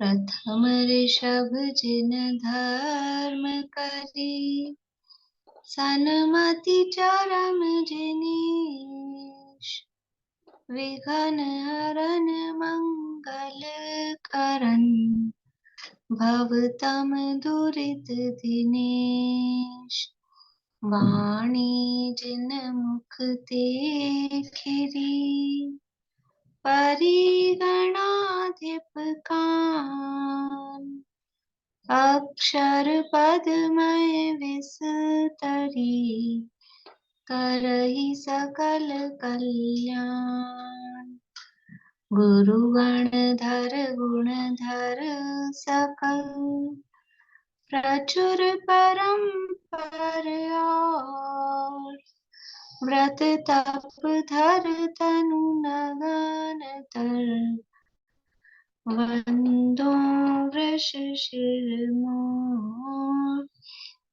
प्रथम ऋषभ जिन धर्म करी, सन्मति चरम जिनीश। विघ्न हरन मंगल करन, भवतम दुरित दिनेश। वाणी जिन मुख ते खिरी, परिगणाधिप कान। अक्षर पदमय विस्तरी, करहि सकल कल्याण। गुरु गणधर गुणधर सकल, प्रचुर परम्पर और। व्रत तप धर तनु नगन तर, वंदो वृष शिरमोर।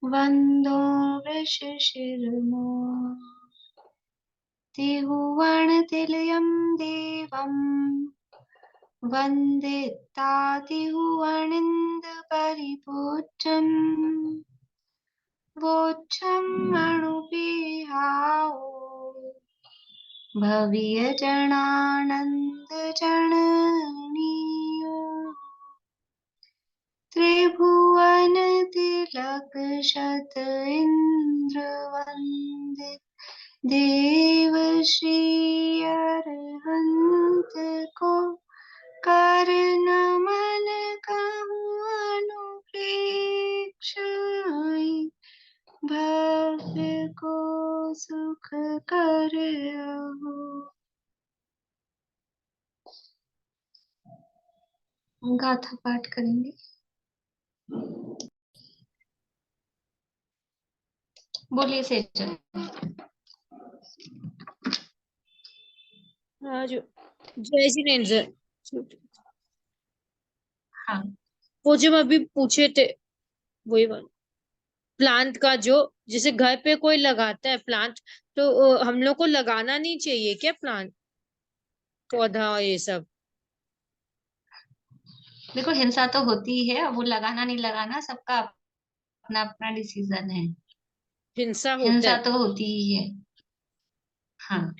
वंदो वृष शिरमोर। त्रिभुवन तिलयं देवं, वन्दिता त्रिभुवनिन्द परिपूज्यम्। वोच्छं अणुविहाओ, भव्य जनानंद जननीयो। त्रिभुवन तिलक शत इंद्र वंदित, देव श्री अरहंत को। कर नमन कहूँ अनुप्रेक्षाई, भव्य को सुख कर हो। गाथा पाठ करेंगे। बोलिए सेठ। हाँ जो जय जिनेंद्र। हाँ, वो जो अभी पूछे थे वही वाला प्लांट का, जो जैसे घर पे कोई लगाता है प्लांट, तो हम लोग को लगाना नहीं चाहिए क्या प्लांट, पौधा ये सब? देखो हिंसा तो होती ही है, वो लगाना नहीं लगाना सबका अपना अपना डिसीजन है। हिंसा होता हिंसा है? तो होती ही है। हाँ,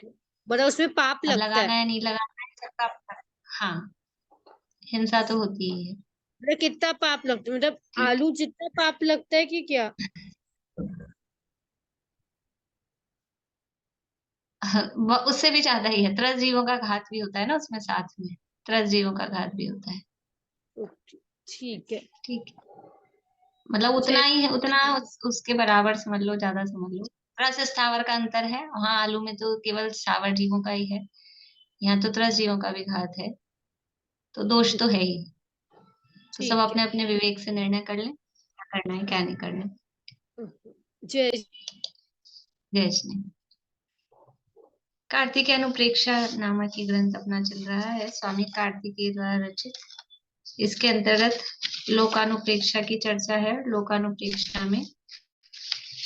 मतलब उसमें पाप अब लगता लगाना है? है नहीं लगाना है सबका अपना। हाँ, हिंसा तो होती ही है। मतलब कितना पाप लगता है, मतलब ठीक। आलू जितना पाप लगता है कि क्या? हाँ, उससे भी ज्यादा ही है। त्रस जीवों का घात भी होता है ना उसमें, साथ में त्रस जीवों का घात भी होता है। ओके, ठीक है। ठीक है, मतलब उतना जय। ही है, उतना उसके बराबर समझ लो, ज्यादा समझ लो। त्रस स्थावर का अंतर है, वहां आलू में तो केवल स्थावर जीवों का ही है, यहाँ तो त्रस जीवों का भी घात है, तो दोष तो है ही। तो सब ठीक है। अपने अपने विवेक से निर्णय कर लें क्या करना है क्या नहीं करना है। जय। जय श्री। कार्तिकेय अनुप्रेक्षा नामक ये ग्रंथ अपना चल रहा है, स्वामी कार्तिकेय द्वारा रचित। इसके अंतर्गत लोकानुप्रेक्षा की चर्चा है। लोकानुप्रेक्षा में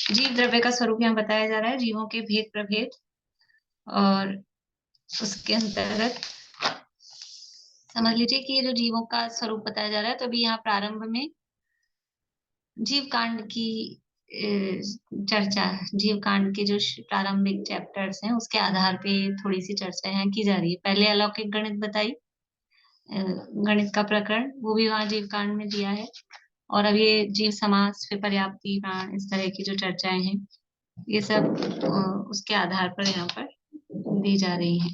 जीव द्रव्य का स्वरूप यहाँ बताया जा रहा है, जीवों के भेद प्रभेद, और उसके अंतर्गत समझ लीजिए कि ये जो जीवों का स्वरूप बताया जा रहा है, तो अभी यहाँ प्रारंभ में जीव कांड की चर्चा, जीव कांड के जो प्रारंभिक चैप्टर्स हैं उसके आधार पे थोड़ी सी चर्चा यहाँ की जा रही है। पहले अलौकिक गणित बताई, गणित का प्रकरण वो भी वहाँ जीव कांड में दिया है, और अब ये जीव समास फिर पर्याप्ति प्राण इस तरह की जो चर्चाएं हैं, ये सब उसके आधार पर यहाँ पर दी जा रही हैं।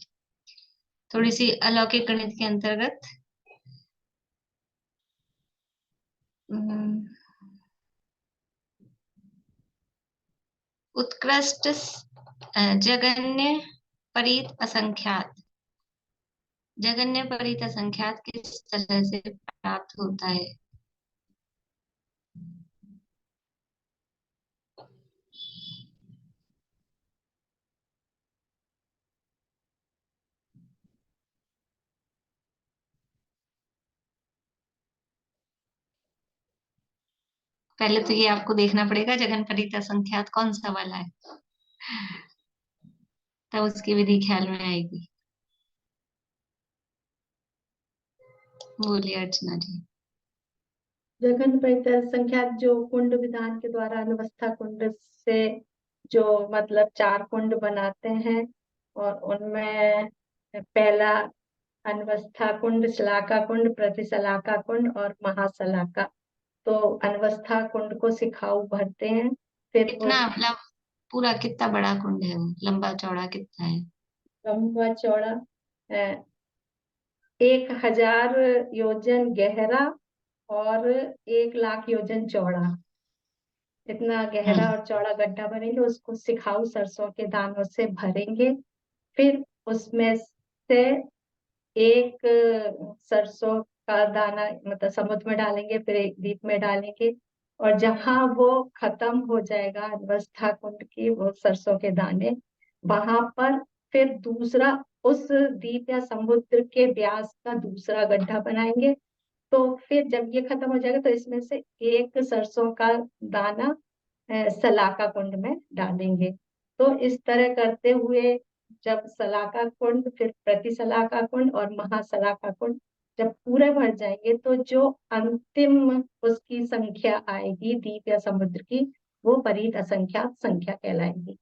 थोड़ी सी अलौकिक गणित के अंतर्गत उत्कृष्ट जगन्य परीत असंख्यात, जगन्य परीत असंख्यात किस तरह से प्राप्त होता है। पहले तो ये आपको देखना पड़ेगा जगन परीत असंख्यात कौन सा वाला है, तब उसकी विधि ख्याल में आएगी। बोलिए अर्चना जी। जघन परित संख्या जो कुंड विधान के द्वारा अनवस्था कुंड से जो मतलब 4 कुंड बनाते हैं, और उनमें पहला अनवस्था कुंड, शलाका कुंड, प्रतिशलाका कुंड और महाशलाका। तो अनवस्था कुंड को सिखाऊ भरते हैं, फिर कितना उस मतलब पूरा कितना बड़ा कुंड है वो, लंबा चौड़ा कितना है? लंबा चौड़ा 1000 योजन गहरा और 1 लाख योजन चौड़ा। इतना गहरा हम्म। और चौड़ा गड्ढा भरेंगे, उसको सिखाऊ सरसों के दानों से भरेंगे। फिर उसमें से एक सरसों का दाना मतलब समुद्र में डालेंगे, फिर एक दीप में डालेंगे, और जहां वो खत्म हो जाएगा अवस्था कुंड की वो सरसों के दाने, वहां पर फिर दूसरा उस दीप या समुद्र के व्यास का दूसरा गड्ढा बनाएंगे। तो फिर जब ये खत्म हो जाएगा तो इसमें से एक सरसों का दाना सलाका कुंड में डालेंगे। तो इस तरह करते हुए जब सलाका कुंड, फिर प्रति सलाका कुंड और महासलाका कुंड जब पूरे भर जाएंगे, तो जो अंतिम उसकी संख्या आएगी दीप या समुद्र की, वो परीत असंख्यात संख्या कहलाएगी।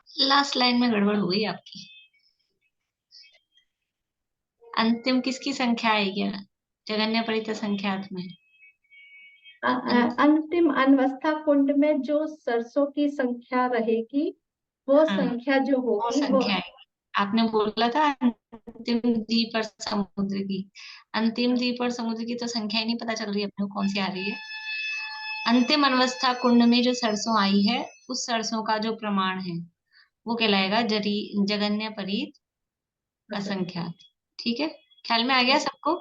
लास्ट लाइन में गड़बड़ हो गई आपकी। अंतिम किसकी संख्या आएगी ना, जगन्य परित संख्यात में? अंतिम अनवस्था कुंड में जो सरसों की संख्या रहेगी, वो हाँ, संख्या जो वो होगी वो संख्या आएगी। आपने बोला था अंतिम द्वीप और समुद्र की। अंतिम द्वीप और समुद्र की तो संख्या ही नहीं पता चल रही अपने को कौन सी आ रही है। अंतिम अनवस्था कुंड में जो सरसों आई है, उस सरसों का जो प्रमाण है वो कहलाएगा जगन्य परीत असंख्यात। ठीक है, ख्याल में आ गया सबको?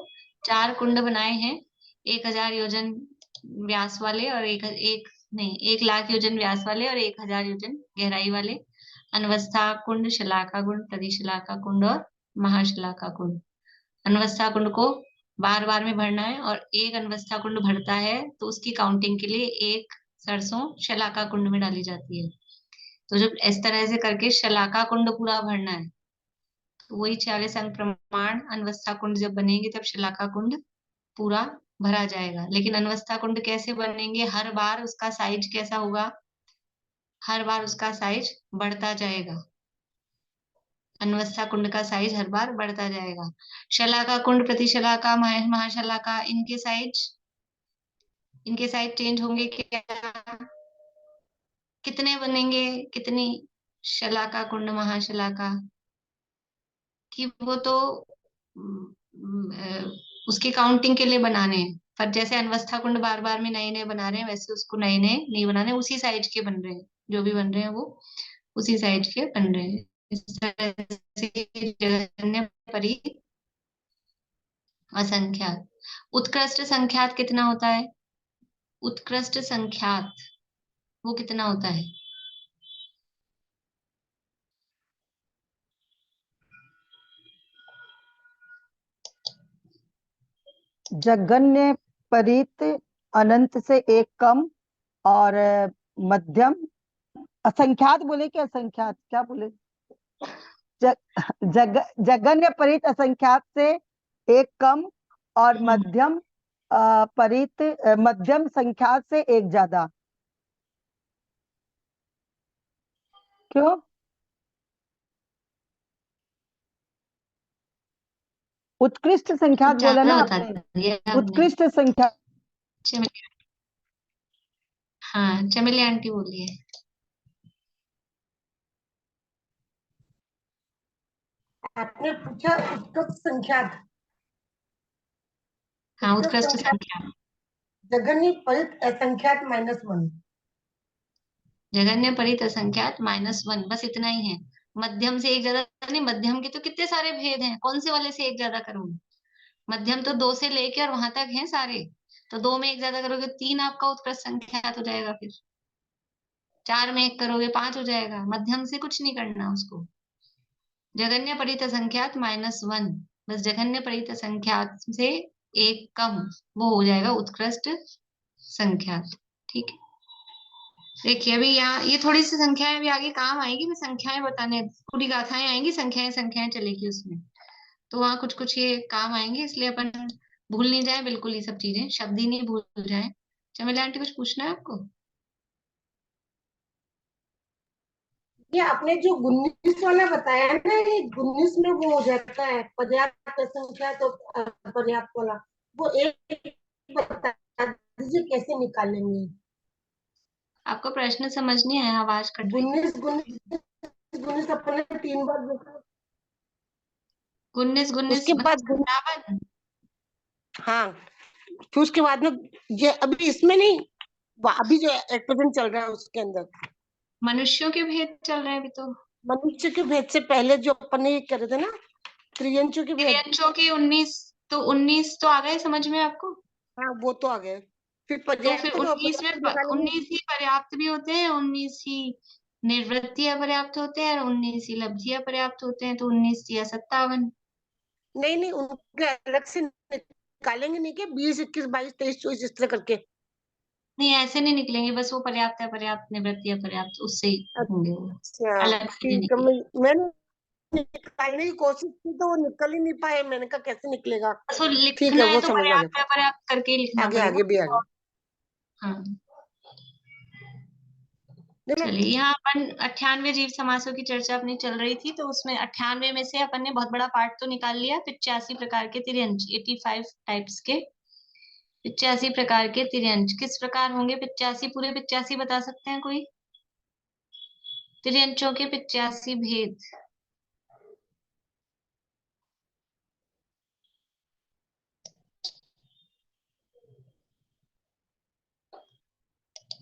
4 कुंड बनाए हैं, 1000 योजन व्यास वाले और एक एक नहीं 1 लाख योजन व्यास वाले और 1000 योजन गहराई वाले। अनवस्था कुंड, शलाका कुंड, प्रतिशलाका कुंड और महाशलाका कुंड। अनवस्था कुंड को बार बार में भरना है, और एक अनवस्था कुंड भरता है तो उसकी काउंटिंग के लिए एक सरसों शलाका कुंड में डाली जाती है। तो जब इस तरह से करके शलाका कुंड पूरा भरना है, तो वही 40 अंक प्रमाण अनवस्था कुंड जब बनेंगे तब शलाका कुंड पूरा भरा जाएगा। लेकिन अनवस्था कुंड कैसे बनेंगे, हर बार उसका साइज कैसा होगा, हर बार उसका साइज बढ़ता जाएगा। अनवस्था कुंड का साइज हर बार बढ़ता जाएगा। शलाका कुंड, प्रतिशलाका, महाशलाका, इनके साइज चेंज होंगे क्या? कितने बनेंगे, कितनी शलाका कुंड, महाशलाका कि वो तो उसकी काउंटिंग के लिए बनाने हैं। पर जैसे अनवस्था कुंड बार बार में नए नए बना रहे हैं, वैसे उसको नए नए नहीं बनाने, उसी साइज के बन रहे हैं। जो भी बन रहे हैं वो उसी साइज के बन रहे हैं। इस तरह से जगन्य परी असंख्यात। उत्कृष्ट संख्यात कितना होता है? उत्कृष्ट संख्यात वो कितना होता है? जगन्य परीत अनंत से एक कम और मध्यम असंख्यात बोले कि असंख्यात क्या बोले? जगन्य परीत असंख्यात से एक कम और मध्यम परीत मध्यम संख्यात से एक ज्यादा। क्यों? उत्कृष्ट संख्यात कुछ बोला ज्यादा ना बता आपने, दिया आपने। उत्कृष्ट संख्या। हाँ, चमेली आंटी बोलिए। आपने पूछा उत्कृष्ट संख्या। हाँ, उत्कृष्ट संख्या। जगन्य परित असंख्यात -1। जगन्य परित असंख्यात -1, बस इतना ही है। मध्यम से एक ज्यादा नहीं, मध्यम के तो कितने सारे भेद हैं, कौन से वाले से एक ज्यादा करूँ? मध्यम तो 2 से लेके और वहां तक हैं सारे। तो 2 में एक ज्यादा करोगे 3 आपका उत्कृष्ट संख्यात हो जाएगा, फिर 4 में 1 करोगे 5 हो जाएगा। मध्यम से कुछ नहीं करना उसको। जगन्य परित संख्यात -1, बस जघन्य परित संख्यात से एक कम, वो हो जाएगा उत्कृष्ट संख्यात। ठीक है, देखिए अभी यहाँ ये थोड़ी सी संख्याएं अभी आगे काम आएगी, मैं संख्याएं बताने, पूरी गाथाएं आएंगी, संख्याएं संख्याएं चलेगी उसमें, तो वहां कुछ कुछ ये काम आएंगे, इसलिए अपन भूल नहीं जाए बिल्कुल ये सब चीजें, शब्द ही नहीं भूल जाए। चमेला आंटी कुछ पूछना है आपको? ये आपने जो 19 वाला बताया ना, ये 19 में वो हो जाता है पर्याप्त संख्या, तो पर्याप्त वाला वो एक बता दीजिए कैसे निकालेंगे। आपको प्रश्न समझ नहीं आया, आवाज कट रही है। 19 19 19 अपने 3 बार देखा। 19 19 उसके मतलब बाद 57। हाँ, फिर उसके बाद में ये अभी इसमें नहीं, अभी जो एट प्रेजेंट चल रहा है उसके अंदर मनुष्यों के भेद चल रहे हैं अभी तो। मनुष्य के भेद से पहले जो अपन ने ये करे थे ना, त्रियंचों के भेद। त्रियंचों के 19, तो 19 तो आ गए समझ में आपको? हाँ, वो तो आ गए। फिर तो फिर पर्याप्त और 19 में अपर्याप्त निकालेंगे। 19 ही पर्याप्त भी होते हैं, 19 ही निवृत्ति अपर्याप्त होते हैं, और 19 ही लब्धि अपर्याप्त होते हैं, तो 19 या 57। नहीं नहीं, उनके अलग से निकालेंगे नहीं क्या? 20 21 22 23 24 इस तरह करके। नहीं ऐसे नहीं निकलेंगे, बस वो पर्याप्त अपर्याप्त निवृत्ति अपर्याप्त उससे ही होंगे वो, अच्छा अलग से नहीं ठीक है, निकलेंगे। मैंने निकालने की कोशिश की तो वो निकल ही नहीं पाए, मैंने कहा कैसे निकलेगा। बस वो ठीक है, लिखना है वो तो समझ में आ पर्याप्त गया। अपर्याप्त करके ही लिखना आगे पड़ेगा। आगे भी आगे। हाँ। नहीं मैं चलिए, यहाँ अपन 98 जीव समासों की चर्चा अपनी चल रही थी, तो उसमें 98 में से अपन ने बहुत बड़ा पार्ट तो निकाल लिया, 85 प्रकार के तिर्यंच, 85 टाइप्स के 85 प्रकार के तिर्यंच किस प्रकार होंगे? 85 पूरे 85 बता सकते हैं कोई? तिर्यंचों के 85 भेद।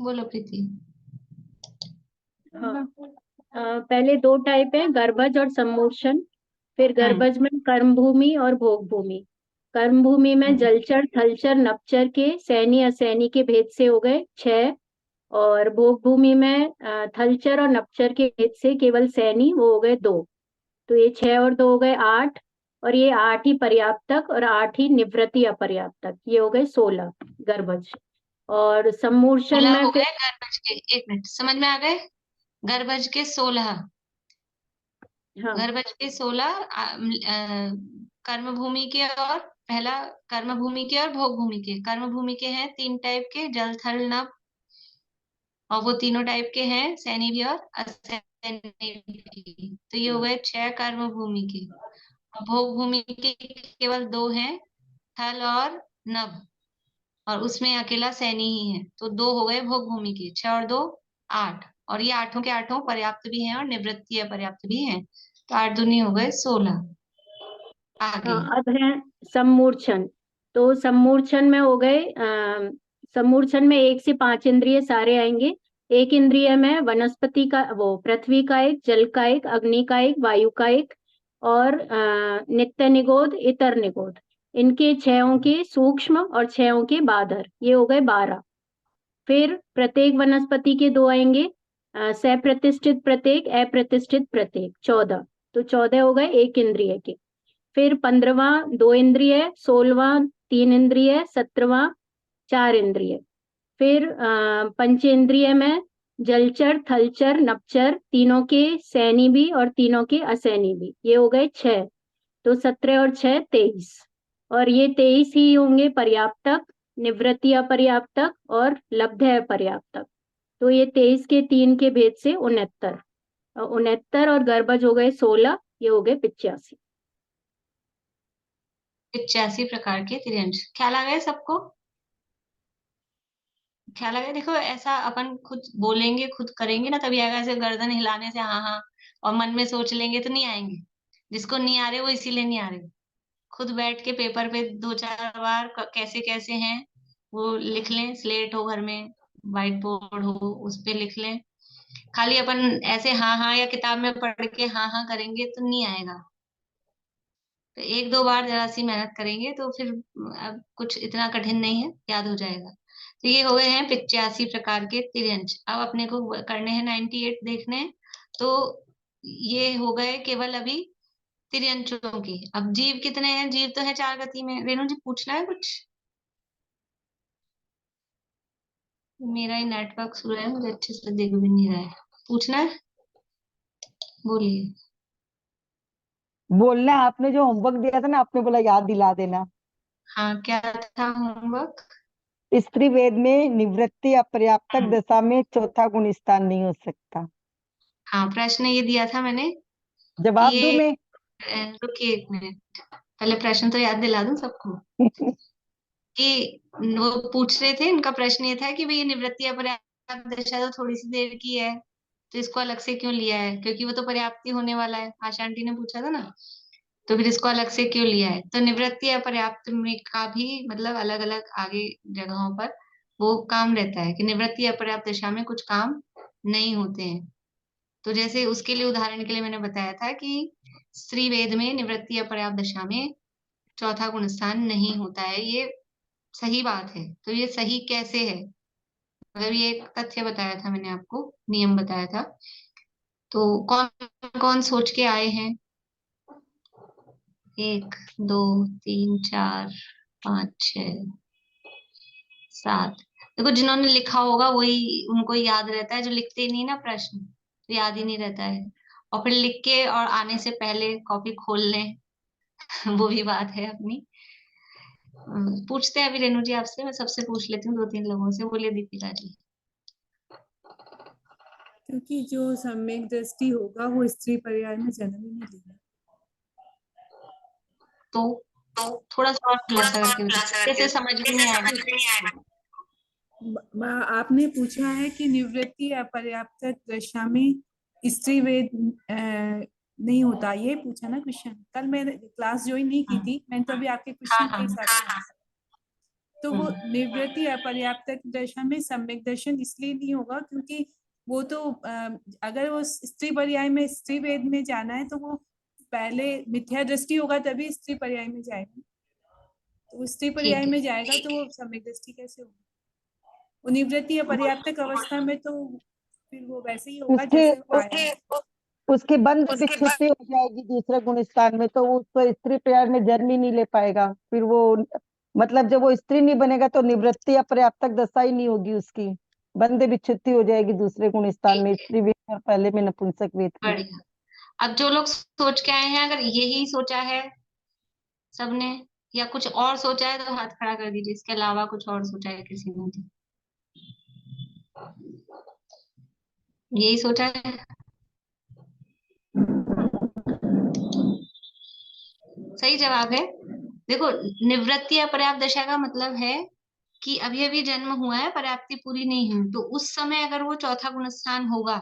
बोलो प्रीति। हाँ। पहले 2 टाइप है, गर्भज और सम्मोचन। फिर गर्भज में कर्म भूमि और भोग भूमि। कर्म भूमि में जलचर, थलचर, नभचर के सैनी असैनी के भेद से हो गए 6। और भोग भूमि में थलचर और नभचर के भेद से केवल सैनी, वो हो गए 2। तो ये 6 और 2 हो गए 8। और ये 8 ही पर्याप्तक और 8 ही निवृत्ति अपर्याप्तक, ये हो गए 16 गर्भज। और सम्मोचन 16 में हो फिर गए गर्भज के, एक मिनट समझ में आ गए। गर्भज के 16, हाँ गर्भज के 16 कर्म भूमि के, और पहला कर्म भूमि के और भोग भूमि के। कर्म भूमि के हैं 3 टाइप के, जल थल नभ, और वो तीनों टाइप के हैं सैनी भी और असैनी भी। तो ये हो गए 6 कर्म भूमि के। और भोग भूमि के केवल 2 हैं, थल और नभ, और उसमें अकेला सैनी ही है, तो 2 हो गए भोग भूमि के। 6 और 2 8, और ये आठों के आठों पर्याप्त भी हैं और निवृत्ति अपर्याप्त भी हैं, तो 8 दूनी हो गए 16। आगे। हाँ, अब है सम्मूर्छन। तो सम्मूर्छन में हो गए सम्मूर्छन में 1 से 5 इंद्रिय सारे आएंगे। एक इंद्रिय में वनस्पति का, वो पृथ्वी का एक, जल का एक, अग्नि का एक, वायु का एक, और नित्य निगोध, इतर निगोध। इनके 6 के सूक्ष्म और 6 के बाधर, ये हो गए 12। फिर प्रत्येक वनस्पति के 2 आएंगे, सप्रतिष्ठित प्रत्येक, अप्रतिष्ठित प्रत्येक, 14। तो 14 हो गए एक इंद्रिय के। फिर 15वां 2 इंद्रिय, 16वां 3 इंद्रिय, 17वां 4 इंद्रिय। फिर पंचेंद्रिय में जलचर, थलचर, नभचर, तीनों के सैनी भी और तीनों के असैनी भी, ये हो गए 6। तो 17 और 6 23। और ये 23 ही होंगे पर्याप्तक, निवृत्ति अपर्याप्तक और लब्ध अपर्याप्तक। तो ये 23 के 3 के भेद से 69। 69 और गर्भज हो गए 16, ये हो गए 85। 85 प्रकार के तिर्यंच, ख्याल आ गए सबको? ख्याल आ गया? देखो ऐसा अपन खुद बोलेंगे, खुद करेंगे ना, तभी आएगा। ऐसे गर्दन हिलाने से हाँ हाँ और मन में सोच लेंगे तो नहीं आएंगे। जिसको नहीं आ रहे वो इसीलिए नहीं आ रहे। खुद बैठ के पेपर पे 2 4 बार कैसे कैसे हैं वो लिख लें, स्लेट हो घर में, व्हाइट बोर्ड हो, उस पे लिख लें। खाली अपन ऐसे हाँ हाँ या किताब में पढ़ के हाँ हाँ करेंगे तो नहीं आएगा। तो 1 2 बार जरा सी मेहनत करेंगे तो फिर अब कुछ इतना कठिन नहीं है, याद हो जाएगा। तो ये हो गए हैं 85 प्रकार के तिर्यंच। अब अपने को करने हैं 98 देखने हैं। तो ये हो गए केवल अभी तिर्यंचों की। अब जीव कितने हैं? जीव तो है 4 गति में। रेणु जी पूछना है कुछ? मेरा ही नेटवर्क स्लो है, मुझे अच्छे से दिख भी नहीं रहा है। पूछना है? बोलिए। बोलना है, आपने जो होमवर्क दिया था ना, आपने बोला याद दिला देना। हाँ, क्या था होमवर्क? स्त्री वेद में निवृत्ति अपर्याप्तक दशा में चौथा गुण स्थान नहीं हो सकता। हाँ, प्रश्न ये दिया था मैंने कि जवाब दूं ये मैं? रुकिए एक मिनट, पहले प्रश्न तो याद दिला दूं सबको कि वो पूछ रहे थे, इनका प्रश्न ये था कि भाई ये निवृत्ति अपर्याप्त दशा तो थोड़ी सी देर की है, तो इसको अलग से क्यों लिया है, क्योंकि वो तो पर्याप्त ही होने वाला है। आशा आंटी ने पूछा था ना, तो फिर इसको अलग से क्यों लिया है। तो निवृत्ति अपर्याप्त में का भी मतलब अलग अलग आगे जगहों पर वो काम रहता है कि निवृत्ति अपर्याप्त दशा में कुछ काम नहीं होते हैं। तो जैसे उसके लिए उदाहरण के लिए मैंने बताया था कि स्त्री वेद में निवृत्ति अपर्याप्त दशा में चौथा गुण स्थान नहीं होता है, ये सही बात है। तो ये सही कैसे है, मतलब ये एक तथ्य बताया था मैंने आपको, नियम बताया था। तो कौन कौन सोच के आए हैं? 1 2 3 4 5 6 7। देखो जिन्होंने लिखा होगा वही उनको याद रहता है, जो लिखते ही नहीं ना प्रश्न तो याद ही नहीं रहता है। और फिर लिख के और आने से पहले कॉपी खोल लें वो भी बात है अपनी। पूछते हैं अभी रेणु जी आपसे, मैं सबसे पूछ लेती हूँ 2-3 लोगों से। बोलिए दीपिका जी। क्योंकि जो सम्यक दृष्टि होगा वो स्त्री पर्याय में जन्म ही नहीं लेगा। तो थोड़ा सा और खुलासा करके बताइए, कैसे समझ में नहीं आया? आपने पूछा है कि निवृत्ति अपर्याप्त दशा में स्त्री वेद नहीं होता, ये पूछा ना क्वेश्चन। कल मैंने क्लास ज्वाइन नहीं की थी, मैंने तो अभी आपके क्वेश्चन के हिसाब से। तो वो निवृत्ति अपर्याप्त दशा में सम्यक दर्शन इसलिए नहीं होगा क्योंकि वो तो अगर वो स्त्री पर्याय में स्त्री वेद में जाना है तो वो पहले मिथ्या दृष्टि होगा तभी स्त्री पर्याय में जाएगा। तो वो स्त्री पर्याय में जाएगा तो वो सम्यक दृष्टि कैसे होगा? वो निवृत्ति अपर्याप्त अवस्था में तो फिर वो वैसे ही होगा उसके जैसे वो आया है। उसकी बंध विच्छित्ति हो जाएगी दूसरे गुण स्थान में, तो वो उसको स्त्री पर्याय में जन्म ही नहीं ले पाएगा। फिर वो मतलब जब वो स्त्री नहीं बनेगा तो निवृत्ति अपर्याप्तक दशा ही नहीं होगी उसकी, बंध विच्छित्ति हो जाएगी दूसरे गुण स्थान में, स्त्री वेद और पहले में नपुंसक वेद की। बढ़िया। अब जो लोग सोच के आए हैं, अगर यही सोचा है सबने या कुछ और सोचा है तो हाथ खड़ा कर दीजिए, इसके अलावा कुछ और सोचा है किसी ने तो। यही सोचा है? सही जवाब है। देखो, निवृत्ति अपर्याप्त दशा का मतलब है कि अभी अभी जन्म हुआ है, पर्याप्ति पूरी नहीं हुई, तो उस समय अगर वो चौथा गुण स्थान होगा,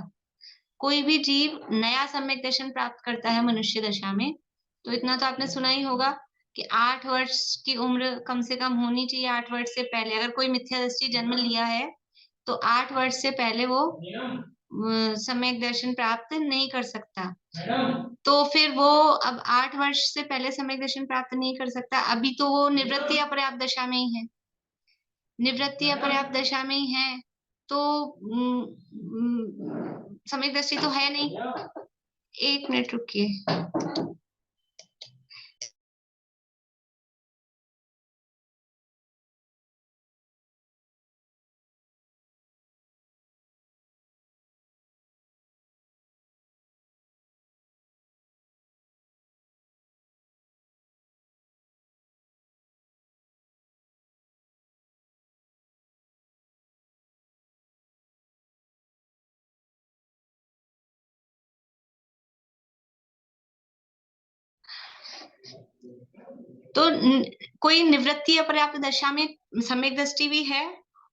कोई भी जीव नया सम्यक दर्शन प्राप्त करता है मनुष्य दशा में, तो इतना तो आपने सुना ही होगा कि 8 वर्ष की उम्र कम से कम होनी चाहिए। 8 वर्ष से पहले अगर कोई मिथ्या दृष्टि जन्म लिया है तो 8 वर्ष से पहले वो सम्यक दर्शन प्राप्त नहीं कर सकता। तो फिर वो अब 8 वर्ष से पहले सम्यक दर्शन प्राप्त नहीं कर सकता, अभी तो वो निवृत्ति अपर्याप्त दशा में ही है। निवृत्ति अपर्याप्त दशा में ही है तो सम्यक दृष्टि तो है नहीं। 1 मिनट रुकिए। तो कोई निवृत्ति अपर्याप्त दशा में सम्यक दृष्टि भी है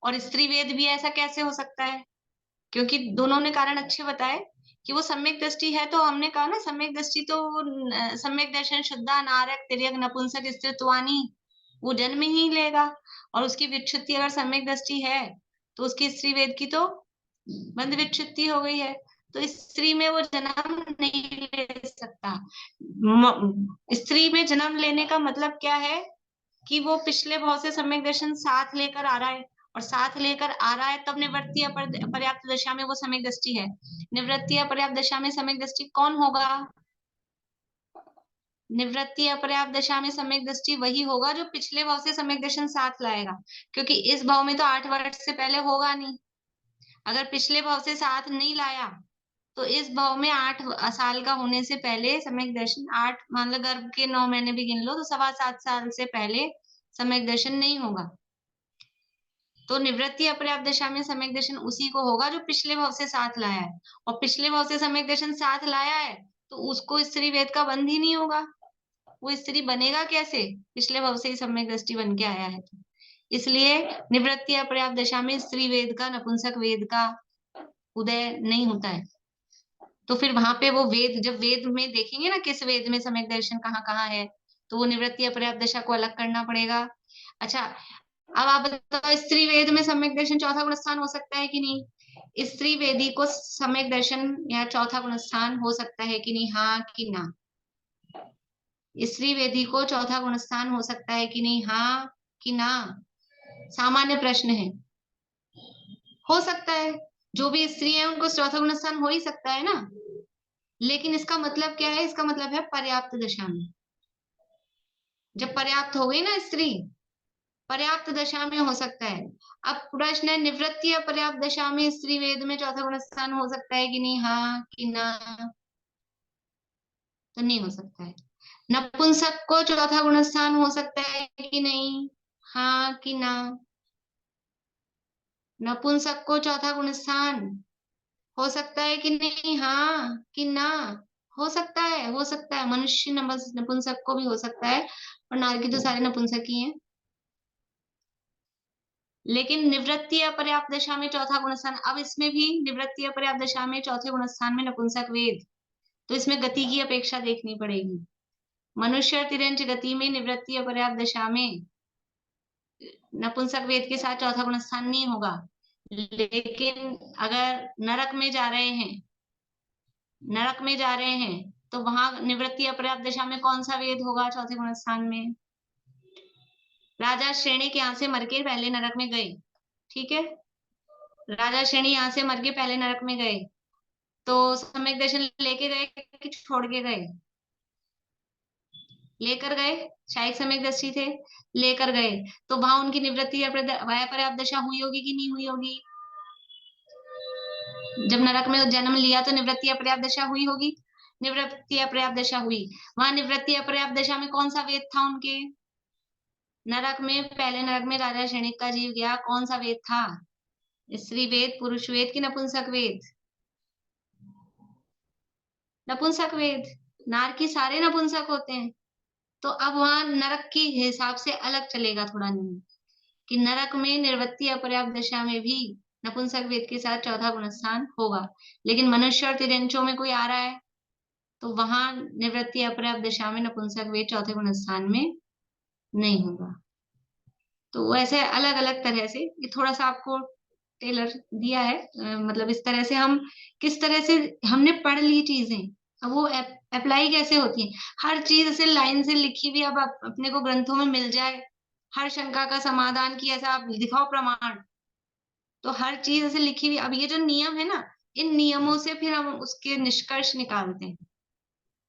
और स्त्री वेद भी है, ऐसा कैसे हो सकता है? क्योंकि दोनों ने कारण अच्छे बताए कि वो सम्यक दृष्टि है। तो हमने कहा ना सम्यक दृष्टि तो सम्यक दर्शन शुद्धा नारक तिर्यक नपुंसक स्त्रीत्वानी, वो जन्म ही लेगा। और उसकी विच्छुत्ति अगर सम्यक दृष्टि है तो उसकी स्त्री वेद की तो बंध विच्छुत्ति हो गई है, तो स्त्री में वो जन्म नहीं ले सकता। स्त्री में जन्म लेने का मतलब क्या है कि वो पिछले भाव से सम्यक दर्शन साथ लेकर आ रहा है, और साथ लेकर आ रहा है तब निवृत्ति अपर्याप्त दशा में वो सम्यक दृष्टि है। निवृत्ति अपर्याप्त दशा में सम्यक दृष्टि कौन होगा? निवृत्ति अपर्याप्त दशा में सम्यक दृष्टि वही होगा जो पिछले भाव से सम्यक दर्शन साथ लाएगा, क्योंकि इस भाव में तो 8 वर्ष से पहले होगा नहीं। अगर पिछले भाव से साथ नहीं लाया तो इस भाव में 8 साल का होने से पहले सम्यक दर्शन, 8 मान लो गर्भ के 9 महीने भी गिन लो तो 7.25 साल से पहले सम्यक दर्शन नहीं होगा। तो निवृत्ति अपर्याप्त दशा में सम्यक दर्शन उसी को होगा जो पिछले भाव से साथ लाया है, और पिछले भाव से सम्यक दर्शन साथ लाया है तो उसको स्त्री वेद का बंध ही नहीं होगा। वो स्त्री बनेगा कैसे, पिछले भाव से ही सम्यक दृष्टि बन के आया है तो। इसलिए निवृत्ति अपर्याप्त दशा में स्त्री वेद का, नपुंसक वेद का उदय नहीं होता है। तो फिर वहां पे वो वेद, जब वेद में देखेंगे ना किस वेद में सम्यक दर्शन कहाँ कहाँ है, तो वो निवृत्ति अपर्याप्त दशा को अलग करना पड़ेगा। अच्छा, अब आप बताओ स्त्री वेद में सम्यक दर्शन चौथा गुण स्थान हो सकता है कि नहीं? स्त्री वेदी को सम्यक दर्शन या चौथा गुण स्थान हो सकता है कि नहीं, हाँ कि ना? स्त्री वेदी को चौथा गुण स्थान हो सकता है कि नहीं, हाँ कि ना? सामान्य प्रश्न है। हो सकता है, जो भी स्त्री है उनको चौथा गुण स्थान हो ही सकता है ना। लेकिन इसका मतलब क्या है? इसका मतलब है पर्याप्त दशा में। जब पर्याप्त हो गई ना स्त्री, पर्याप्त दशा में हो सकता है। अब प्रश्न है निवृत्ति अपर्याप्त दशा में स्त्री वेद में चौथा गुण स्थान हो सकता है कि नहीं, हाँ कि ना? तो नहीं हो सकता है। नपुंसक को चौथा गुण स्थान हो सकता है कि नहीं, हाँ कि ना? नपुंसक को चौथा गुण स्थान हो सकता है कि नहीं, हाँ कि ना? हो सकता है, हो सकता है। मनुष्य नपुंसक को भी हो सकता है, और नारकी तो सारे नपुंसक ही हैं। लेकिन निवृत्ति अपर्याप्त दशा में चौथा गुण स्थान, अब इसमें भी निवृत्ति अपर्याप्त दशा में चौथे गुण स्थान में नपुंसक वेद, तो इसमें गति की अपेक्षा देखनी पड़ेगी। मनुष्य और तिर्यंच गति में निवृत्ति अपर्याप्त दशा में नपुंसक वेद के साथ चौथा गुण स्थान नहीं होगा। लेकिन अगर नरक में जा रहे हैं, नरक में जा रहे हैं, तो वहां निवृत्ति अपर्याप्त दशा में कौन सा वेद होगा चौथे गुण स्थान में? राजा श्रेणी के यहाँ से मर के पहले नरक में गए, ठीक है, राजा श्रेणी यहाँ से मर के पहले नरक में गए, तो सम्यक दर्शन लेके गए कि छोड़ के गए? लेकर गए, शायद सम्यक दृष्टि थे, लेकर गए। तो वहां उनकी निवृत्ति अपर्याप्त दशा हुई होगी कि नहीं हुई होगी? जब नरक में जन्म लिया तो निवृत्ति अपर्याप्त दशा हुई होगी। निवृत्ति अपर्याप्त दशा हुई, वहां निवृत्ति अपर्याप्त दशा में कौन सा वेद था उनके? नरक में, पहले नरक में राजा श्रेणिक का जीव गया, कौन सा वेद था? स्त्री वेद, पुरुष वेद की नपुंसक वेद? नपुंसक वेद। नार की सारे नपुंसक होते हैं। तो अब वहां नरक के हिसाब से अलग चलेगा थोड़ा नियम, कि नरक में निवृत्ति अपर्याप्त दशा में भी नपुंसक वेद के साथ चौथा गुण स्थान होगा। लेकिन मनुष्य और तिर्यंचों में कोई आ रहा है तो वहां निवृत्ति अपर्याप्त दशा में नपुंसक वेद चौथे गुण स्थान में नहीं होगा। तो वैसे अलग अलग तरह से ये थोड़ा सा आपको टेलर दिया है, मतलब इस तरह से हम, किस तरह से हमने पढ़ ली चीजें, अब वो अप्लाई कैसे होती है। हर चीज ऐसे लाइन से लिखी हुई अब अपने को ग्रंथों में मिल जाए, हर शंका का समाधान की ऐसा आप दिखाओ प्रमाण, तो हर चीज ऐसे लिखी हुई। अब ये जो नियम है ना, इन नियमों से फिर हम उसके निष्कर्ष निकालते हैं,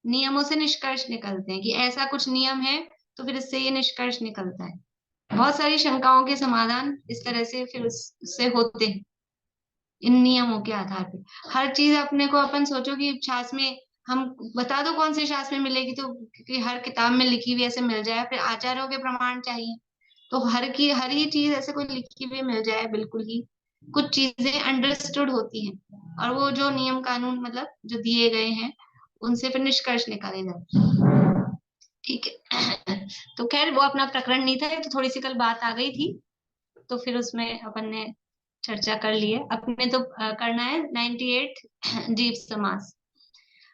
नियमों से निष्कर्ष निकलते हैं कि ऐसा कुछ नियम है, तो फिर इससे ये निष्कर्ष निकलता है। बहुत सारी शंकाओं के समाधान इस तरह से फिर उससे होते हैं, इन नियमों के आधार पे। हर चीज अपने को अपन सोचो कि शास्त्र में हम बता दो कौन से शास्त्र में मिलेगी, तो क्योंकि हर किताब में लिखी हुई ऐसे मिल जाए, फिर आचार्यों के प्रमाण चाहिए, तो हर ही चीज ऐसे कोई लिखी हुई मिल जाए बिल्कुल ही, कुछ चीजें अंडरस्टूड होती हैं, और वो जो नियम कानून मतलब जो दिए गए हैं उनसे फिर निष्कर्ष निकाले जाते हैं, ठीक है। तो खैर वो अपना प्रकरण नहीं था, तो थोड़ी सी कल बात आ गई थी, तो फिर उसमें अपन ने चर्चा कर ली है। अपने तो करना है 98 जीव समास,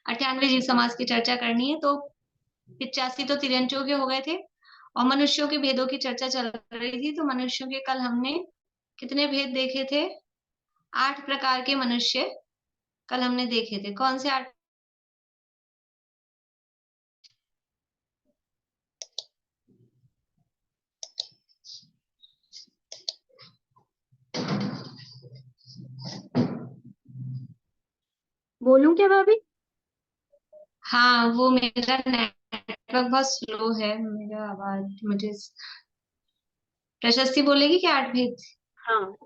98 जीव समास की चर्चा करनी है। तो 85 तो तिर्यंचों के हो गए थे, और मनुष्यों के भेदों की चर्चा चल रही थी। तो मनुष्यों के कल हमने कितने भेद देखे थे? 8 प्रकार के मनुष्य कल हमने देखे थे। कौन से 8? बोलूं क्या भाभी? हाँ, वो मेरा नेटवर्क बहुत स्लो है, मेरा आवाज मुझे। प्रशस्ति बोलेगी क्या 8 भेद? हाँ,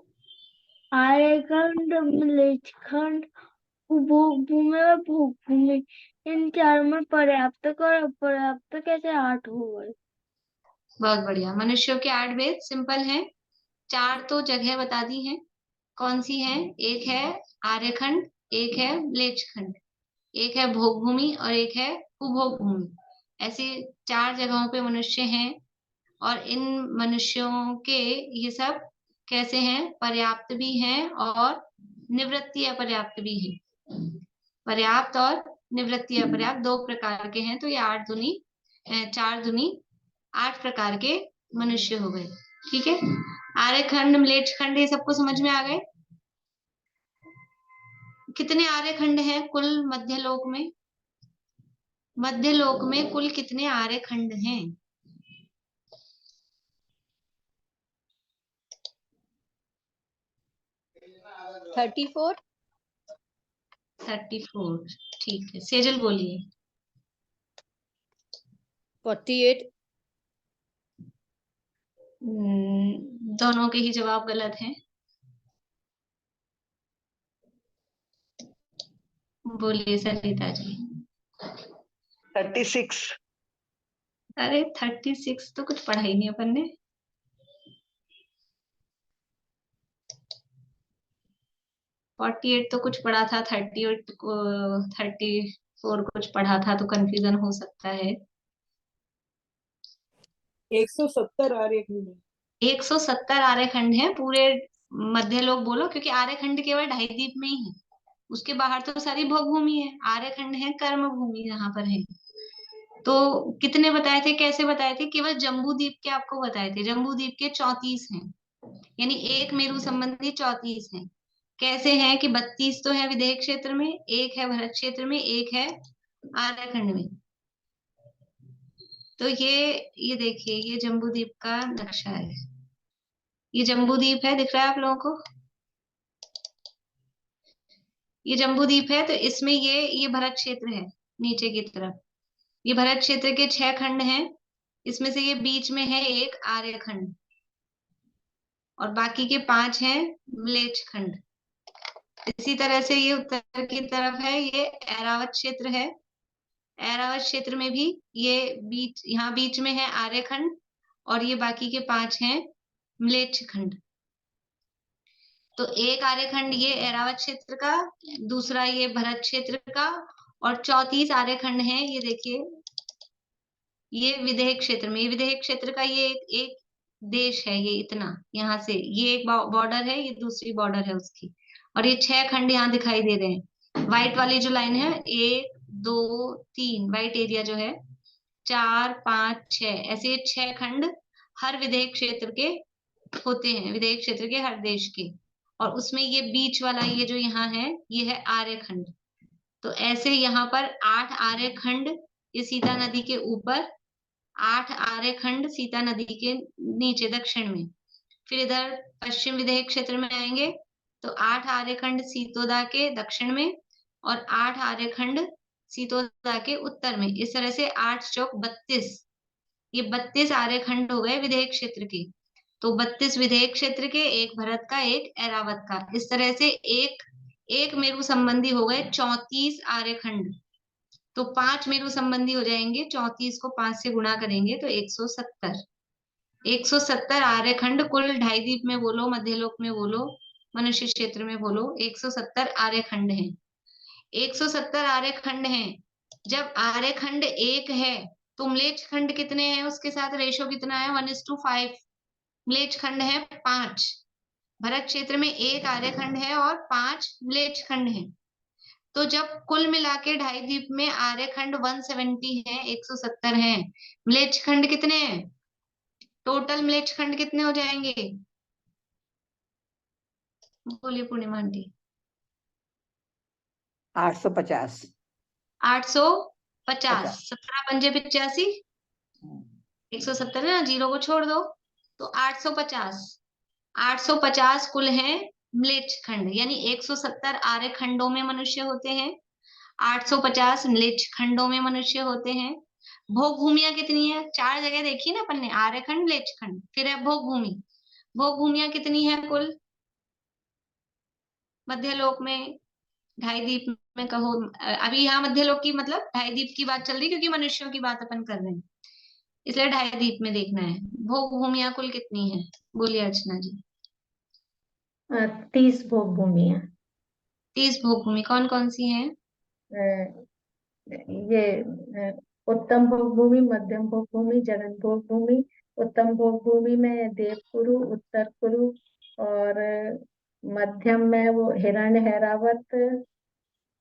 आर्यखंड, मलेच्छखंड, उपभोग भूमि और भोग भूमि, इन चार में पर्याप्त और अपर्याप्त कैसे 8 हो गए? बहुत बढ़िया। मनुष्यों के 8 वेद सिंपल हैं। 4 तो जगह बता दी हैं। कौन सी है? एक है आर्यखंड, एक है म्लेच्छखंड, एक है भोग भूमि और एक है कुभोग भूमि। ऐसे 4 जगहों पे मनुष्य हैं। और इन मनुष्यों के ये सब कैसे हैं? पर्याप्त भी हैं और निवृत्ति अपर्याप्त भी हैं। पर्याप्त और निवृत्ति अपर्याप्त 2 प्रकार के हैं। तो ये 8 दूनी 4 दूनी 8 प्रकार के मनुष्य हो गए। ठीक है। आर्यखंड, म्लेच्छखंड ये सबको समझ में आ गए? कितने आर्यखंड हैं कुल मध्यलोक में? मध्यलोक में कुल कितने आर्यखंड हैं? 34। 34। ठीक है, सेजल बोलिए। 48। दोनों के ही जवाब गलत हैं। बोलिए सरिता जी। 36। अरे 36 तो कुछ पढ़ा ही नहीं अपन ने। 48 तो कुछ पढ़ा था, 38 को 34 कुछ पढ़ा था, तो कंफ्यूजन हो सकता है। 170 आर्यखंड है। 170 आर्यखंड है पूरे मध्यलोक बोलो, क्योंकि आर्यखंड केवल ढाईद्वीप में ही है। उसके बाहर तो सारी भोग भूमि है। आर्यखंड है कर्म भूमि यहाँ पर है। तो कितने बताए थे, कैसे बताए थे? केवल जम्बू द्वीप के आपको बताए थे। जम्बू द्वीप के 34 हैं, यानी एक मेरु संबंधी 34 हैं। कैसे हैं कि 32 तो है विदेह क्षेत्र में, एक है भरत क्षेत्र में, एक है आर्यखंड में। तो ये देखिए, ये जम्बू द्वीप का नक्शा है। ये जम्बू द्वीप है, दिख रहा है आप लोगों को? ये जम्बू द्वीप है। तो इसमें ये भरत क्षेत्र है नीचे की तरफ। ये भरत क्षेत्र के 6 खंड हैं। इसमें से ये बीच में है एक आर्यखंड और बाकी के 5 हैं म्लेच्छखंड। इसी तरह से ये उत्तर की तरफ है, ये ऐरावत क्षेत्र है। ऐरावत क्षेत्र में भी ये यहाँ बीच में है आर्यखंड और ये बाकी के 5 हैं म्लेच्छखंड। तो एक आर्यखंड ये ऐरावत क्षेत्र का, दूसरा ये भरत क्षेत्र का, और 34 आर्यखंड हैं। ये देखिए, ये विदेह क्षेत्र में, ये विदेह क्षेत्र का ये एक देश है। ये इतना यहाँ से ये एक बॉर्डर है, ये दूसरी बॉर्डर है उसकी। और ये 6 खंड यहाँ दिखाई दे रहे हैं। व्हाइट वाली जो लाइन है, 1 2 3 व्हाइट एरिया जो है, 4 5 6, ऐसे ये 6 खंड हर विदेह क्षेत्र के होते हैं, विदेह क्षेत्र के हर देश के। और उसमें ये बीच वाला ये जो यहाँ है, ये है आर्यखंड। तो ऐसे यहाँ पर 8 आर्यखंड ये सीता नदी के ऊपर, 8 आर्यखंड सीता नदी के नीचे दक्षिण में। फिर इधर पश्चिम विदेह क्षेत्र में आएंगे तो 8 आर्यखंड सीतोदा के दक्षिण में और 8 आर्यखंड सीतोदा के उत्तर में। इस तरह से 8 चौक 32, ये 32 आर्यखंड हो गए विदेह क्षेत्र के। तो 32 विदेह क्षेत्र के, एक भरत का, एक ऐरावत का। इस तरह से एक मेरु संबंधी हो गए 34 आर्यखंड। तो 5 मेरु संबंधी हो जाएंगे। 34 को 5 से गुणा करेंगे तो 170। 170 आर्यखंड कुल ढाईद्वीप में बोलो, मध्यलोक में बोलो, मनुष्य क्षेत्र में बोलो, 170 आर्यखंड हैं। 170 आर्यखंड हैं। जब आर्यखंड एक है तो म्लेच्छखंड कितने हैं? उसके साथ रेशो कितना है? 1:5। म्लेच्छखंड है 5। भरत क्षेत्र में एक आर्यखंड है और 5 म्लेच्छखंड हैं। तो जब कुल मिला के ढाईद्वीप में आर्यखंड 170 है, 170 है, म्लेच्छखंड कितने हैं? टोटल म्लेच्छखंड कितने हो जाएंगे? बोलिए पूर्णिमा आंटी। 850। 850। 17 पंजे 85, 170 ना, जीरो को छोड़ दो तो 850। 850 कुल हैं म्लेच्छखंड, यानी 170 आर्यखंडों में मनुष्य होते हैं, 850 म्लेच्छखंडों में मनुष्य होते हैं। भोग भूमियां कितनी है? 4 जगह देखी ना अपन ने, आर्यखंड, म्लेच्छखंड, फिर है भोग भूमि। भोग भूमियां कितनी है कुल मध्यलोक में? ढाईद्वीप में कहो, अभी यहाँ मध्यलोक की मतलब ढाईद्वीप की बात चल रही, क्योंकि मनुष्यों की बात अपन कर रहे हैं। इसलिए 2.5 दीप में देखना है। भोग भूमिया कुल कितनी है, बोलिए अर्चना जी। 30 भोग भूमियां। 30 भोग भूमि कौन कौन सी हैं? ये उत्तम भोग भूमि, मध्यम भोग भूमि, जगन भोग भूमि। उत्तम भोग भूमि में देवकुरु, उत्तर कुरु, और मध्यम में वो हिरण्य हैरावत,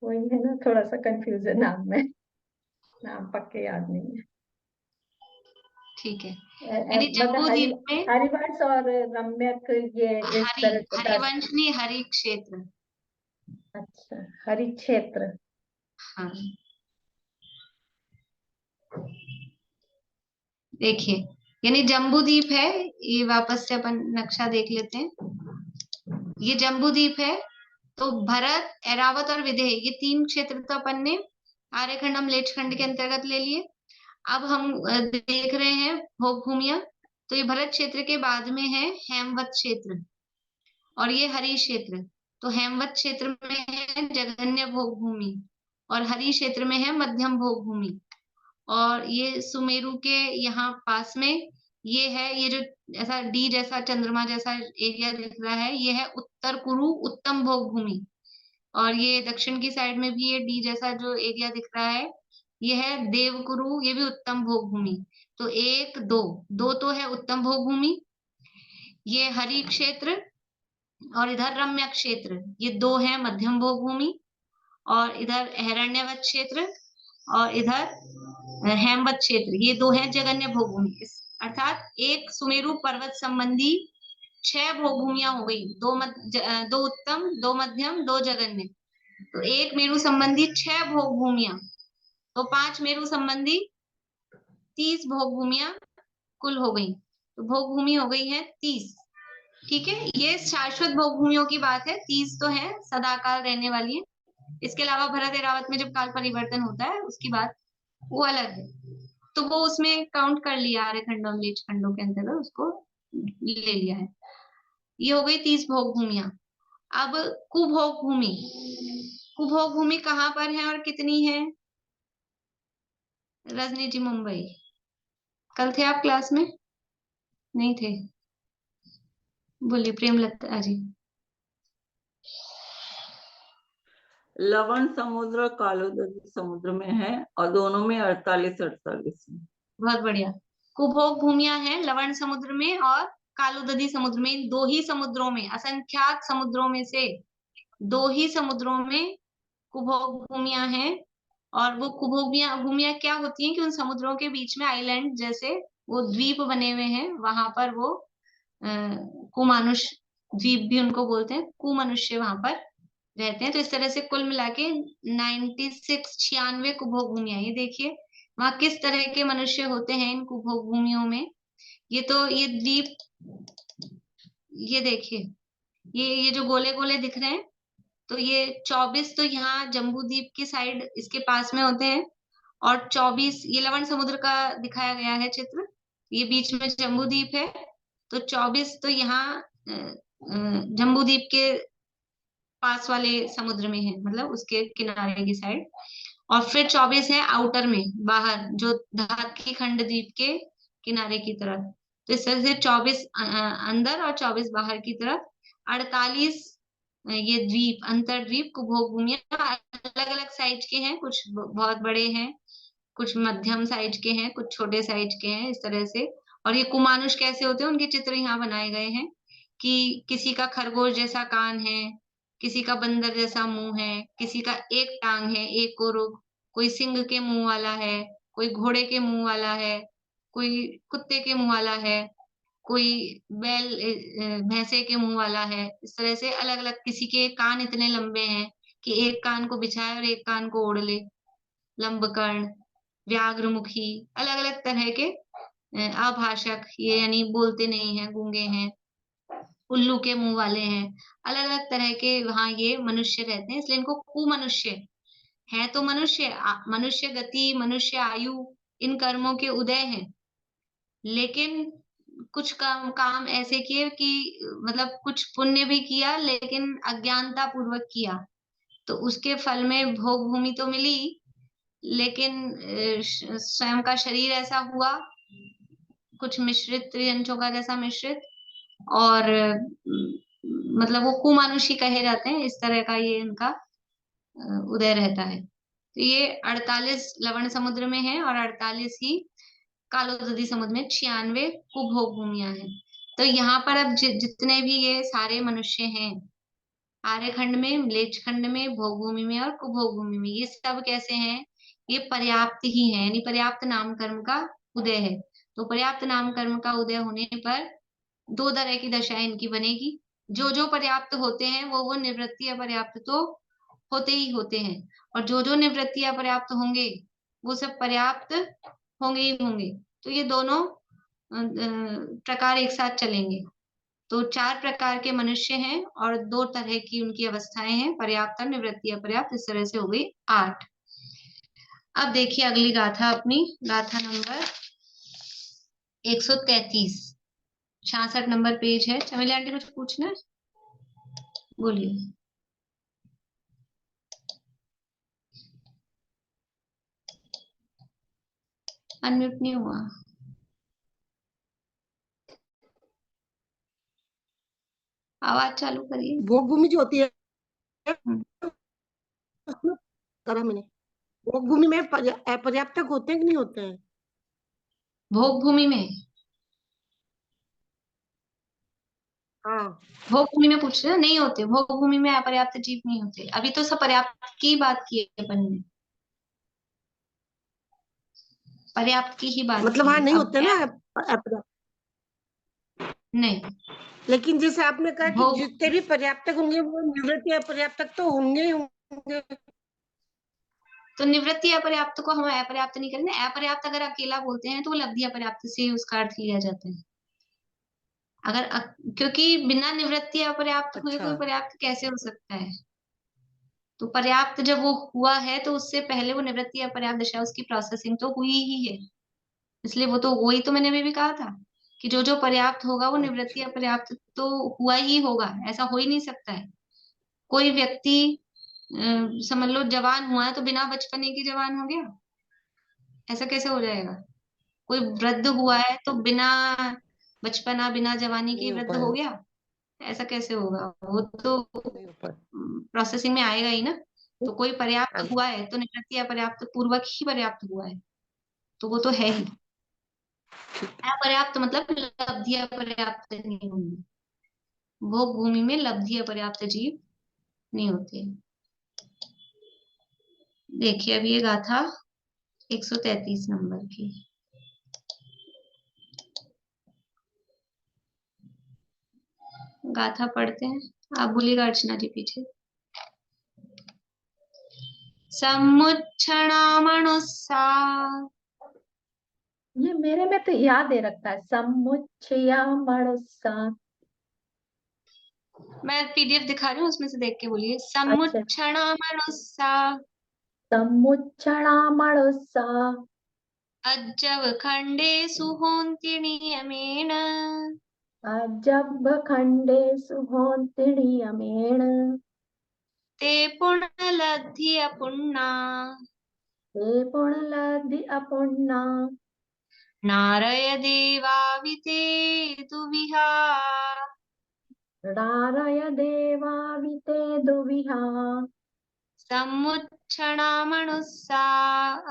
वही है ना, थोड़ा सा कंफ्यूजन नाम में, नाम पक्के याद नहीं है। ठीक है, मतलब यानी जम्बू द्वीप में हरिवंश और रम्यक, ये इस तरह से 10। हरिवंश नहीं, हरि क्षेत्र। अच्छा, हरि क्षेत्र। हाँ, देखिए, यानी जम्बू द्वीप है, ये वापस से अपन नक्शा देख लेते हैं। ये जम्बू द्वीप है, तो भरत, ऐरावत और विदेह, ये 3 क्षेत्र तो अपन ने आर्यखंड मलेच्छ खंड के अंतर्गत ले लिए। अब हम देख रहे हैं भोग भूमिया, तो ये भरत क्षेत्र के बाद में है हेमवत क्षेत्र, और ये हरि क्षेत्र। तो हेमवत क्षेत्र में है जगन्य भोग भूमि, और हरि क्षेत्र में है मध्यम भोग भूमि। और ये सुमेरु के यहाँ पास में ये है, ये जो ऐसा डी जैसा चंद्रमा जैसा एरिया दिख रहा है, ये है उत्तर कुरु उत्तम भोग भूमि। और ये दक्षिण की साइड में भी ये डी जैसा जो एरिया दिख रहा है, ये है देवकुरु, ये भी उत्तम भोग भूमि। तो 1 2 2 तो है उत्तम भोग भूमि, ये हरि क्षेत्र, और इधर रम्य क्षेत्र, ये 2 है मध्यम भोग भूमि, और इधर हिरण्यवत क्षेत्र, और इधर हेमवत क्षेत्र, ये 2 है जगन्य भोग भूमि। अर्थात एक सुमेरु पर्वत संबंधी 6 भोग भूमियां हो गई, 2 उत्तम, 2 मध्यम, 2 जगन्य। तो एक मेरु संबंधी 6 भोग भूमियां, तो 5 मेरु संबंधी 30 भोग भूमियां कुल हो गई। तो भोग भूमि हो गई है 30। ठीक है, ये शाश्वत भोग भूमियों की बात है, 30 तो है सदाकाल रहने वाली है। इसके अलावा भरत ऐरावत में जब काल परिवर्तन होता है उसकी बात वो अलग है, तो वो उसमें काउंट कर लिया आर्यखंडों मलेच्छ खंडों के अंतर्गत, उसको ले लिया है। ये हो गई 30 भोग भूमियां। अब कुभोग भूमि, कुभोग भूमि कहाँ पर है और कितनी है? रजनी जी मुंबई, कल थे आप क्लास में? नहीं थे, बोलिए प्रेमलता जी। लवण समुद्र कालोदरी समुद्र में है, और दोनों में 48-48 है। बहुत बढ़िया। कुभोग भूमियां हैं लवण समुद्र में और कालोदरी समुद्र में, इन 2 ही समुद्रों में, असंख्यात समुद्रों में से 2 ही समुद्रों में कुभोग भूमियां हैं। और वो कुभोग भूमियां क्या होती हैं कि उन समुद्रों के बीच में आइलैंड जैसे वो द्वीप बने हुए हैं, वहां पर वो कुमानुष द्वीप भी उनको बोलते हैं, कुमनुष्य वहां पर रहते हैं। तो इस तरह से कुल मिला के 96 कुभोग भूमियां। ये देखिए वहां किस तरह के मनुष्य होते हैं इन कुभोग भूमियों में। ये तो ये द्वीप, ये देखिए ये जो गोले गोले दिख रहे हैं, तो ये 24 तो यहाँ जम्बू द्वीप की साइड इसके पास में होते हैं, और 24 ये लवण समुद्र का दिखाया गया है चित्र, ये बीच में जम्बू द्वीप है। तो 24 तो यहाँ जम्बू द्वीप के पास वाले समुद्र में है, मतलब उसके किनारे की साइड। और फिर 24 है आउटर में, बाहर, जो धातकी खंड द्वीप के किनारे की तरफ। तो इस तरह से 24 अंदर और 24 बाहर की तरफ। 48 ये द्वीप, अंतर द्वीप कुभोग भूमियां अलग अलग साइज के हैं, कुछ बहुत बड़े हैं, कुछ मध्यम साइज के हैं, कुछ छोटे साइज के हैं, इस तरह से। और ये कुमानुष कैसे होते हैं उनके चित्र यहाँ बनाए गए हैं, कि किसी का खरगोश जैसा कान है, किसी का बंदर जैसा मुंह है, किसी का एक टांग है, एक को रुख, कोई सिंह के मुंह वाला है, कोई घोड़े के मुंह वाला है, कोई कुत्ते के मुंह वाला है, कोई बैल भैंसे के मुंह वाला है। इस तरह से अलग अलग, किसी के कान इतने लंबे हैं कि एक कान को बिछाए और एक कान को ओढ़ ले, लंबकर्ण, व्याघ्रमुखी, अलग अलग तरह के अभाषक, ये यानी बोलते नहीं है, गूंगे हैं, उल्लू के मुंह वाले हैं, अलग अलग तरह के वहां ये मनुष्य रहते हैं, इसलिए इनको कुमनुष्य है। तो मनुष्य मनुष्य गति, मनुष्य आयु, इन कर्मों के उदय हैं, लेकिन कुछ काम ऐसे किए कि मतलब कुछ पुण्य भी किया लेकिन अज्ञानता पूर्वक किया, तो उसके फल में भोग भूमि तो मिली, लेकिन स्वयं का शरीर ऐसा हुआ कुछ मिश्रित त्रिअंशों का जैसा मिश्रित, और मतलब वो कुमानुषी कहे जाते हैं, इस तरह का ये इनका उदय रहता है। तो ये 48 लवण समुद्र में है और 48 ही कालोदधी समुद्र में, 96 कुभोग भूमियां हैं। तो यहाँ पर अब जितने भी ये सारे मनुष्य हैं, आर्यखंड में, म्लेच्छ खंड में, भोग भूमि में और कुभोग भूमि में, ये सब कैसे हैं? ये पर्याप्त ही है, यानी पर्याप्त नाम कर्म का उदय है। तो पर्याप्त नाम कर्म का उदय होने पर दो तरह की दशाएं इनकी बनेगी। जो जो पर्याप्त होते हैं वो निवृत्ति अपर्याप्त तो होते ही होते हैं, और जो जो निवृत्ति अपर्याप्त होंगे वो सब पर्याप्त होंगे ही होंगे। तो ये दोनों प्रकार एक साथ चलेंगे। तो 4 प्रकार के मनुष्य हैं और 2 तरह की उनकी अवस्थाएं हैं, पर्याप्त और निवृत्ति अपर्याप्त। इस तरह से हो गई 8। अब देखिए अगली गाथा अपनी, गाथा नंबर 133, 66 नंबर पेज है। चमेली आंटी कुछ पूछना है? बोलिए। अनम्यूट नहीं हुआ। आवाज चालू करिए। भोग भूमि जो होती है हम्म। उसमें करा मैंने, भोग भूमि में अपर्याप्तक होते हैं कि नहीं होते हैं? भोग भूमि में, हाँ, भोग भूमि में पूछ रहे हो? नहीं होते, भोग भूमि में अपर्याप्त जीव नहीं होते। अभी तो सब पर्याप्त की बात की है अपन ने, पर्याप्त की ही बात मतलब की हाँ है। नहीं अब होते ना अपर्याप्त। नहीं, लेकिन जैसे आपने कहा कि भोग, जितने भी पर्याप्तक होंगे वो निवृत्ति अपर्याप्तक तो होंगे ही होंगे। तो निवृत्ति अपर्याप्त को हम अपर्याप्त नहीं करेंगे। अपर्याप्त अगर अकेला बोलते हैं तो वो लब्धि अपर्याप्त से उसका अर्थ लिया जाता है। अगर क्योंकि बिना निवृत्ति अपर्याप्त हुए अच्छा, कोई पर्याप्त कैसे हो सकता है? तो पर्याप्त जब वो हुआ है तो उससे पहले वो निवृत्ति अपर्याप्त दशा, उसकी प्रोसेसिंग तो हुई ही है। इसलिए वो तो, वही तो मैंने अभी भी कहा था कि जो जो पर्याप्त होगा वो निवृत्ति अच्छा, अपर्याप्त तो हुआ ही होगा, ऐसा हो ही नहीं सकता है। कोई व्यक्ति समझ लो जवान हुआ है तो बिना बचपने की जवान हो गया? ऐसा कैसे हो जाएगा? कोई वृद्ध हुआ है तो बिना बचपना, बिना जवानी के नहीं हो वृद्ध हो पाएगा, गया? ऐसा कैसे होगा? वो तो नहीं हो पाएगा। प्रोसेसिंग में आएगा ही ना। तो कोई पर्याप्त हाँ, हुआ है तो निवृत्ति अपर्याप्त पूर्वक ही पर्याप्त हुआ है, तो वो तो है ही। अपर्याप्त मतलब लब्धि अपर्याप्त नहीं होंगी। भोग भूमि में लब्धि अपर्याप्त जीव नहीं होते। देखिए अब ये गाथा 133 नंबर की, गाथा पढ़ते हैं। आप बोलिएगा अर्चना जी पीछे। समुच्छणामणुस्सा, ये मेरे में तो याद दे रखा है, समुच्चया मणुस्सा। मैं पीडीएफ दिखा रही हूँ, उसमें से देख के बोलिए। अच्छा, समुच्छणामणुस्सा समुच्चया मणुस्सा अज्जव खंडे सुहोन्ति नियमेन अजब खंडे सुहोन्तिणीयमेण ते पुण्यलब्धि अपुण्णा ते पुण्यलब्धि अपुण्णा नारय देवाविते दुविहा नारय देवाविते दुविहा समुच्छणामणुस्सा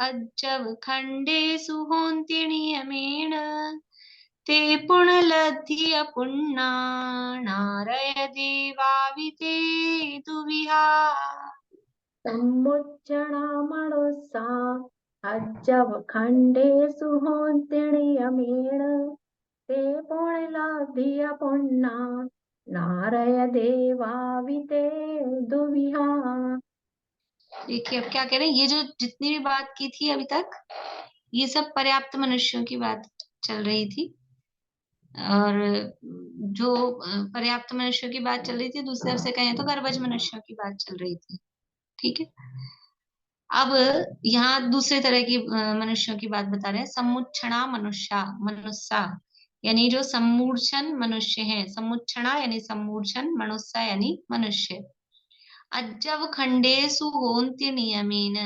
अज्जव खंडे सुहोन्ति नियमेन ते पुण्यलब्धि अपुण्णा नारय देवाविते दुविहा। समुच्चणा मणुस्सा अज्जव खंडे सुहोन्तिणीयमेण ते पुण्यलब्धि अपुण्णा नारय देवाविते दुविहा। देखिए अब क्या कह रहे हैं, ये जो जितनी भी बात की थी अभी तक, ये सब पर्याप्त मनुष्यों की बात चल रही थी। और जो पर्याप्त मनुष्यों की बात चल रही थी, दूसरी तरफ से कहें तो गर्भज मनुष्यों की बात चल रही थी। ठीक है। अब यहाँ दूसरे तरह की मनुष्यों की बात बता रहे हैं। समुच्छणा मनुष्या, मनुष्या यानी जो सम्मूर्छन मनुष्य हैं। समुच्छणा यानी सम्मूर्छन, मनुष्य यानी मनुष्य। अज्जव खंडेसु होन्ति नियमेन,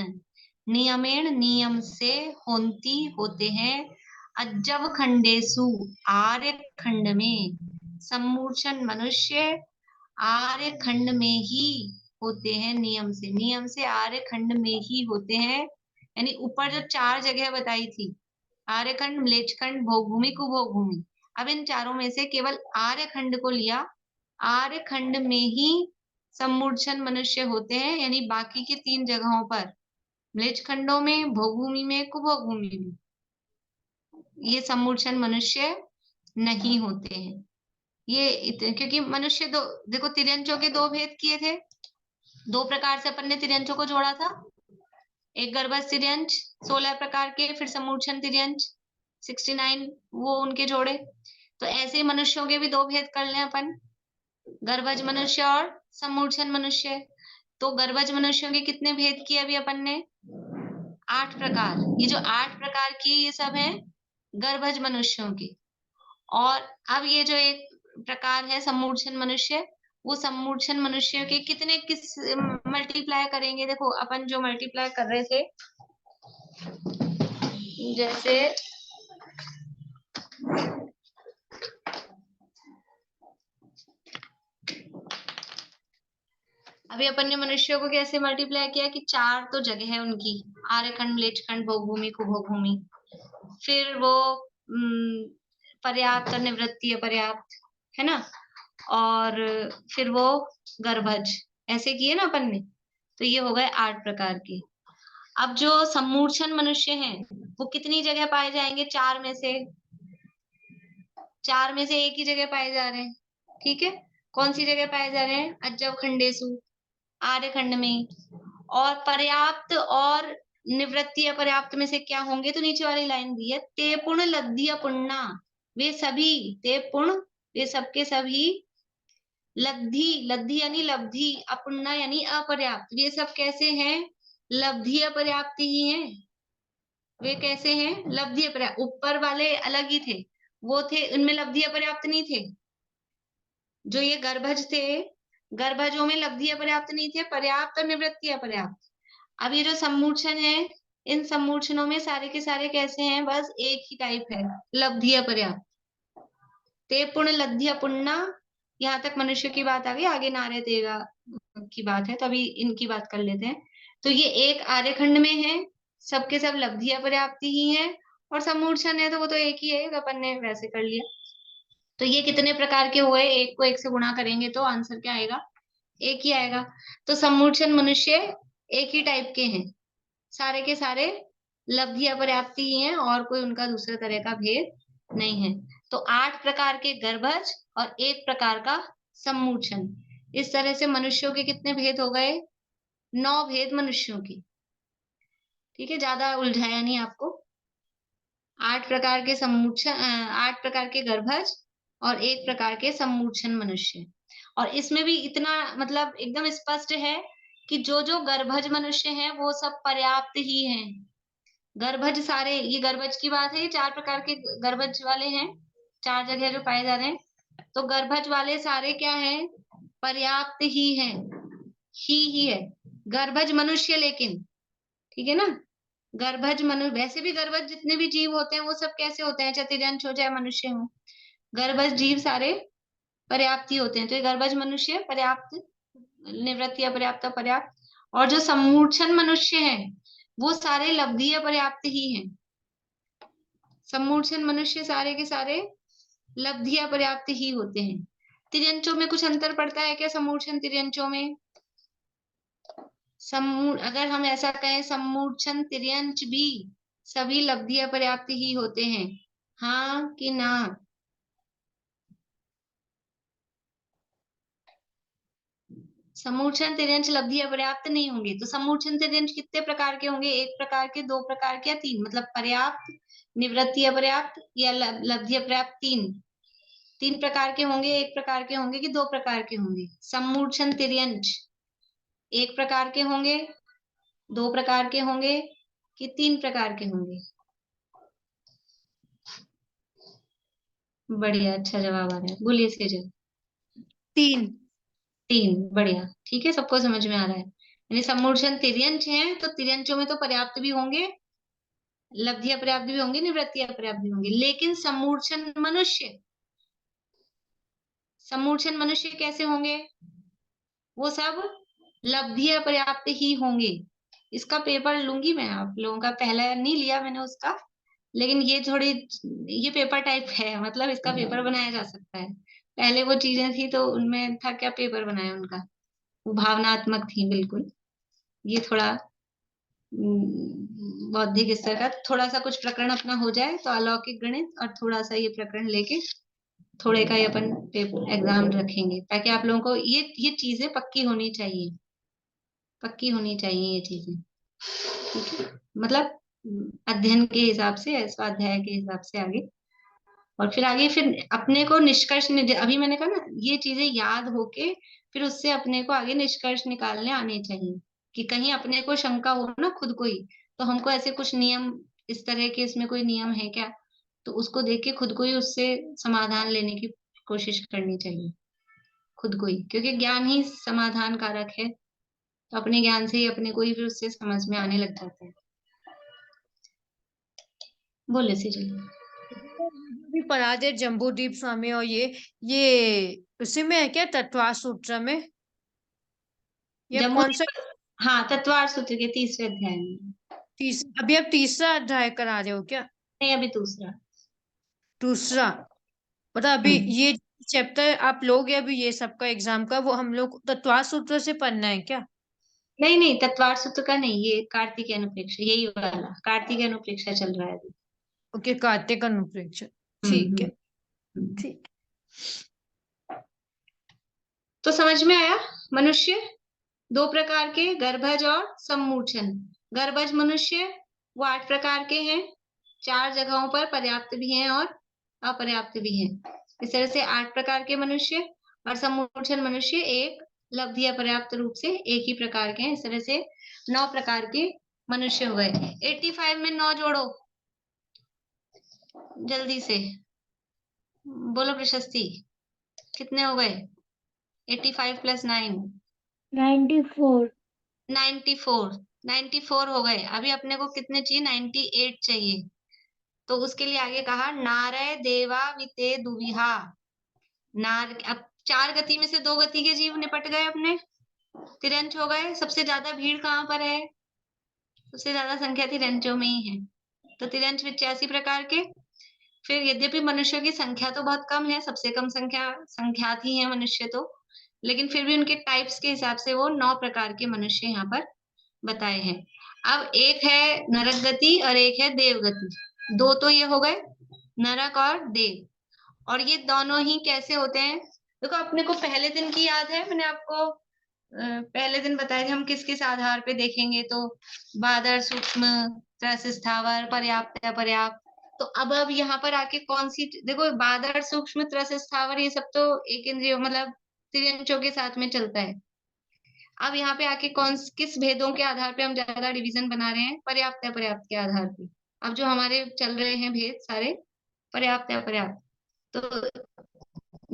नियमेन नियम से, होन्ति होते हैं, अज्जव खंडेसु आर्य खंड में, सम्मूर्छन मनुष्य आर्य खंड में ही होते हैं नियम से आर्य खंड में ही होते हैं। यानी ऊपर जो 4 जगह बताई थी, आर्यखंड, म्लेच्छखंड, भोगभूमि, कुभोगभूमि, अब इन चारों में से केवल आर्यखंड को लिया। आर्यखंड में ही सम्मूर्छन मनुष्य होते हैं, यानी बाकी की 3 जगहों पर, म्लेच्छखंडों में, भोगभूमि में, कुभोगभूमि में, ये सम्मूर्छन मनुष्य नहीं होते हैं। क्योंकि मनुष्य देखो तिर्यंचों के 2 भेद किए थे, 2 प्रकार से अपन ने तिर्यंचों को जोड़ा था। एक गर्भस्थ तिर्यंच 16 प्रकार के, फिर सम्मूर्छन तिर्यंच 69, वो उनके जोड़े। तो ऐसे मनुष्यों के भी 2 भेद कर लें अपन, गर्भज मनुष्य और सम्मूर्छन मनुष्य। तो गर्भज मनुष्यों के कितने भेद किए अभी अपन ने? 8 प्रकार। ये जो 8 प्रकार की ये सब है गर्भज मनुष्यों की। और अब ये जो एक प्रकार है सम्मूर्छन मनुष्य, वो सम्मूर्छन मनुष्य के कितने मल्टीप्लाई करेंगे? देखो अपन जो मल्टीप्लाई कर रहे थे, जैसे अभी अपन ने मनुष्यों को कैसे मल्टीप्लाई किया कि 4 तो जगह है उनकी, आर्यखंड, म्लेच्छखंड, भोगभूमि, कुभोगभूमि, फिर वो पर्याप्त और निवृत्ति अपर्याप्त, है ना, और फिर वो गर्भज, ऐसे किए ना अपन ने। तो ये हो गए 8 प्रकार के। अब जो सम्मूर्छन मनुष्य हैं वो कितनी जगह पाए जाएंगे? 4 में से 1 ही जगह पाए जा रहे हैं। ठीक है, कौन सी जगह पाए जा रहे हैं? अज्जव खंडेसु, आर्यखंड में। और पर्याप्त और निवृत्ति अपर्याप्त में से क्या होंगे? तो नीचे वाली लाइन दी है, ते पुण लब्धि अपुण्णा, वे सभी, ते पुण, वे सबके सभी, लब्धि, लब्धि यानी लब्धि, अपुण्णा यानी अपर्याप्त, ये सब कैसे हैं? लब्धि अपर्याप्त ही हैं। वे कैसे हैं? लब्धि अपर्याप्त। ऊपर वाले अलग ही थे, वो थे, उनमें लब्धि अपर्याप्त नहीं थे। जो ये गर्भज थे, गर्भजों में लब्धि अपर्याप्त नहीं थे, पर्याप्त और निवृत्ति अपर्याप्त। अब ये जो सम्मूर्छन है, इन सम्मूर्छनों में सारे के सारे कैसे हैं? बस एक ही टाइप है, लब्धि अपर्याप्त। ते पुण्य लब्धि अपुण्णा, यहाँ तक मनुष्य की बात आ गई, आगे नारे तेगा की बात है, तो अभी इनकी बात कर लेते हैं। तो ये एक आर्यखंड में है, सबके सब लब्धि अपर्याप्त ही है, और सम्मूर्छन है तो वो तो एक ही है, अपन ने वैसे कर लिया। तो ये कितने प्रकार के हुए? 1 को 1 से गुणा करेंगे तो आंसर क्या आएगा? 1 ही आएगा। तो सम्मूर्छन मनुष्य एक ही टाइप के हैं, सारे के सारे लब्धि अपर्याप्त ही हैं, और कोई उनका दूसरे तरह का भेद नहीं है। तो 8 प्रकार के गर्भज और 1 प्रकार का सम्मूर्छन। इस तरह से मनुष्यों के कितने भेद हो गए? 9 भेद मनुष्यों की। ठीक है, ज्यादा उलझाया नहीं आपको। 8 प्रकार के सम्मूर्छन, 8 प्रकार के गर्भज और 1 प्रकार के सम्मूर्छन मनुष्य। और इसमें भी इतना मतलब एकदम स्पष्ट है कि जो जो गर्भज मनुष्य हैं वो सब पर्याप्त ही हैं। गर्भज सारे, ये गर्भज की बात है, ये 4 प्रकार के गर्भज वाले हैं, 4 जगह जो पाए जा रहे हैं। तो गर्भज वाले सारे क्या हैं? पर्याप्त ही हैं, ही है। गर्भज मनुष्य लेकिन, ठीक है ना, गर्भज मनुष्य, वैसे भी गर्भज जितने भी जीव होते हैं वो सब कैसे होते हैं? चाहे तिर्यंच हो चाहे मनुष्य हो, गर्भज जीव सारे पर्याप्त ही होते हैं। तो ये गर्भज मनुष्य पर्याप्त, निवृत्ति अपर्याप्त, पर्याप्त। और जो सम्मूर्छन मनुष्य है वो सारे लब्धि अपर्याप्त ही हैं। सम्मूर्छन मनुष्य सारे के सारे लब्धि अपर्याप्त ही होते हैं। तिर्यंचों में कुछ अंतर पड़ता है क्या? सम्मूर्छन तिर्यंचों में अगर हम ऐसा कहें, सम्मूर्छन तिर्यंच भी सभी लब्धि अपर्याप्त ही होते हैं, हाँ कि ना? सम्मूर्छन तिर्यंच लब्धि अपर्याप्त नहीं होंगे। तो सम्मूर्छन तिर्यंच कितने प्रकार के होंगे? 1 प्रकार के, 2 प्रकार के, या 3? मतलब पर्याप्त, निवृत्ति अपर्याप्त या लब्धि अपर्याप्त, 3 प्रकार के होंगे। 1 प्रकार के होंगे कि 2 प्रकार के होंगे? सम्मूर्छन तिर्यंच 1 प्रकार के होंगे, 2 प्रकार के होंगे कि 3 प्रकार के होंगे? बढ़िया, अच्छा जवाब आ रहा है, बोलिए सेजल। 3। 3, बढ़िया, ठीक है, सबको समझ में आ रहा है। यानी सम्मूर्छन तिर्यंच है तो तिर्यंचों में तो पर्याप्त भी होंगे लब्धि अपर्याप्त भी होंगे, निवृत्ति अपर्याप्त भी होंगे, लेकिन समूर्छन मनुष्य कैसे होंगे? वो सब लब्धि अपर्याप्त ही होंगे। इसका पेपर लूंगी मैं, आप लोगों का पहला नहीं लिया मैंने उसका, लेकिन ये पेपर टाइप है, मतलब इसका पेपर बनाया जा सकता है। पहले वो चीजें थी तो उनमें था क्या, पेपर बनाया उनका, वो भावनात्मक थी बिल्कुल। ये थोड़ा बौद्धिक स्तर का थोड़ा सा कुछ प्रकरण अपना हो जाए तो अलौकिक गणित, और थोड़ा सा ये प्रकरण लेके थोड़े का ही अपन एग्जाम रखेंगे, ताकि आप लोगों को ये चीजें पक्की होनी चाहिए, पक्की होनी चाहिए ये चीजें, ठीक है? मतलब अध्ययन के हिसाब से, स्वाध्याय के हिसाब से आगे, और फिर आगे फिर अपने को निष्कर्ष अभी मैंने कहा ना, ये चीजें याद होके फिर उससे अपने को आगे निष्कर्ष निकालने आने चाहिए, कि कहीं अपने को शंका हो ना खुद को ही, तो हमको ऐसे कुछ नियम, इस तरह के इसमें कोई नियम है क्या, तो उसको देख के खुद को ही उससे समाधान लेने की कोशिश करनी चाहिए, खुद को ही, क्योंकि ज्ञान ही समाधान कारक है, तो अपने ज्ञान से ही अपने को ही फिर उससे समझ में आने लग जाता है। बोले सी चलिए। भी पढ़ा दे जम्बूदीप स्वामी, और ये उसी में है क्या, तत्वा सूत्र में, या कौन सा? हाँ, तत्वार सूत्र के 3रे अध्याय में। अभी आप तीसरा अध्याय करा रहे हो क्या? नहीं, अभी दूसरा। मतलब अभी ये चैप्टर आप लोगे अभी ये सबका एग्जाम का, वो हम लोग तत्वा सूत्र से पढ़ना है क्या? नहीं नहीं, तत्वार सूत्र का नहीं, ये कार्तिक अनुप्रेक्षा, यही वाला कार्तिक अनुप्रेक्षा चल रहा है अभी। ओके, कार्तिक अनुप्रेक्षा, ठीक है, ठीक। तो समझ में आया? मनुष्य 2 प्रकार के, गर्भज और सम्मूर्छन। गर्भज मनुष्य वो 8 प्रकार के हैं, 4 जगहों पर पर्याप्त भी हैं और अपर्याप्त भी हैं। इस तरह से 8 प्रकार के मनुष्य, और सम्मूर्छन मनुष्य एक लब्धि अपर्याप्त रूप से एक ही प्रकार के हैं। इस तरह से 9 प्रकार के मनुष्य हो गए। 85 में 9 जोड़ो जल्दी से, बोलो प्रशस्ति, कितने हो गए? 85 + 9 94 94 हो गए। अभी अपने को कितने चाहिए? 98 चाहिए। तो उसके लिए आगे कहा, नारय देवा विते दुविहा। अब 4 गति में से 2 गति के जीव निपट गए अपने, तिरंच हो गए। सबसे ज्यादा भीड़ कहाँ पर है? सबसे ज्यादा संख्या तिरंचों में ही है, तो तिरंच 85 प्रकार के। फिर यद्यपि मनुष्यों की संख्या तो बहुत कम है, सबसे कम संख्यात ही है मनुष्य तो, लेकिन फिर भी उनके टाइप्स के हिसाब से वो 9 प्रकार के मनुष्य यहाँ पर बताए हैं। अब एक है नरक गति और एक है देव गति, 2 तो ये हो गए, नरक और देव। और ये दोनों ही कैसे होते हैं? देखो, अपने को पहले दिन की याद है, मैंने आपको पहले दिन बताया था हम किस किस आधार पे देखेंगे, तो बादर, सूक्ष्म, त्रस, स्थावर, पर्याप्त, अपर्याप्त। तो अब यहाँ पर आके कौन सी, देखो बादर, सूक्ष्म, त्रस, स्थावर, ये सब तो एक इंद्रिय मतलब तिर्यंचों के साथ में चलता है। अब यहाँ पे आके किस भेदों के आधार पे हम ज्यादा डिवीजन बना रहे हैं? पर्याप्त अपर्याप्त के आधार पे। अब जो हमारे चल रहे हैं भेद सारे पर्याप्त अपर्याप्त, तो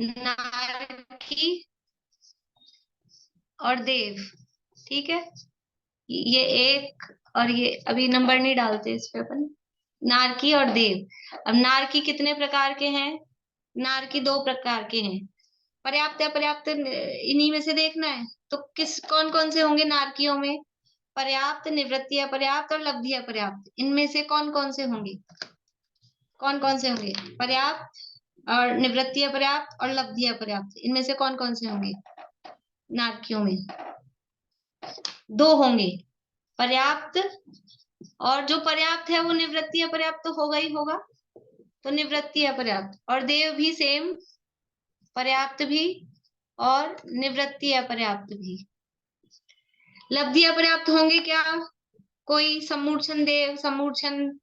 नारकी और देव, ठीक है, ये एक, और ये अभी नंबर नहीं डालते इस पे अपन, नारकी और देव। अब नारकी कितने प्रकार के हैं? नारकी 2 प्रकार के हैं। पर्याप्त अपर्याप्त इन्हीं में से देखना है, तो कौन कौन से होंगे नारकियों में? पर्याप्त, निवृत्ति अपर्याप्त और लब्धि अपर्याप्त। इनमें से कौन कौन से होंगे? कौन कौन से होंगे? पर्याप्त और निवृत्ति अपर्याप्त और लब्धि अपर्याप्त, इनमें से कौन कौन से होंगे नारकियों में? 2 होंगे, पर्याप्त, और जो पर्याप्त है वो निवृत्ति अपर्याप्त तो होगा ही होगा, तो निवृत्ति अपर्याप्त। और देव भी सेम, पर्याप्त भी और निवृत्ति अपर्याप्त भी। लब्धि अपर्याप्त होंगे क्या? कोई सम्मूर्छन देव, सम्मूर्छन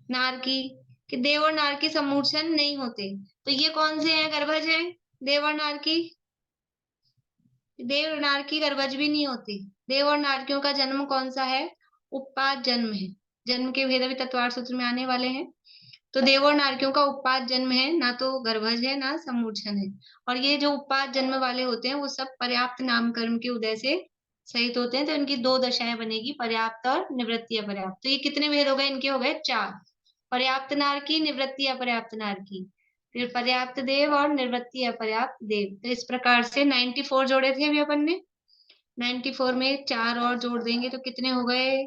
नारकी, कि देव और नारकी सम्मूर्छन नहीं होते, तो ये कौन से हैं? गर्भज हैं, देव और नारकी। देव और नारकी गर्भज भी नहीं होते। देव और नारकियों का जन्म कौन सा है? उत्पाद जन्म है। जन्म के भेद अभी तत्वार सूत्र में आने वाले हैं। तो देव और नारकियों का उत्पाद जन्म है, ना तो गर्भज है ना सम्मूर्छन है। और ये जो उत्पाद जन्म वाले होते हैं वो सब पर्याप्त नाम कर्म के उदय से सहित होते हैं तो इनकी दो दशाएं बनेगी, पर्याप्त और निवृत्ति अपर्याप्त। तो ये कितने भेद हो गए इनके? हो गए 4। पर्याप्त नारकी, निवृत्ति अपर्याप्त नारकी, फिर पर्याप्त देव और निवृत्ति अपर्याप्त देव। तो इस प्रकार से 94 जोड़े थे अभी अपन ने। 94 में 4 और जोड़ देंगे तो कितने हो गए?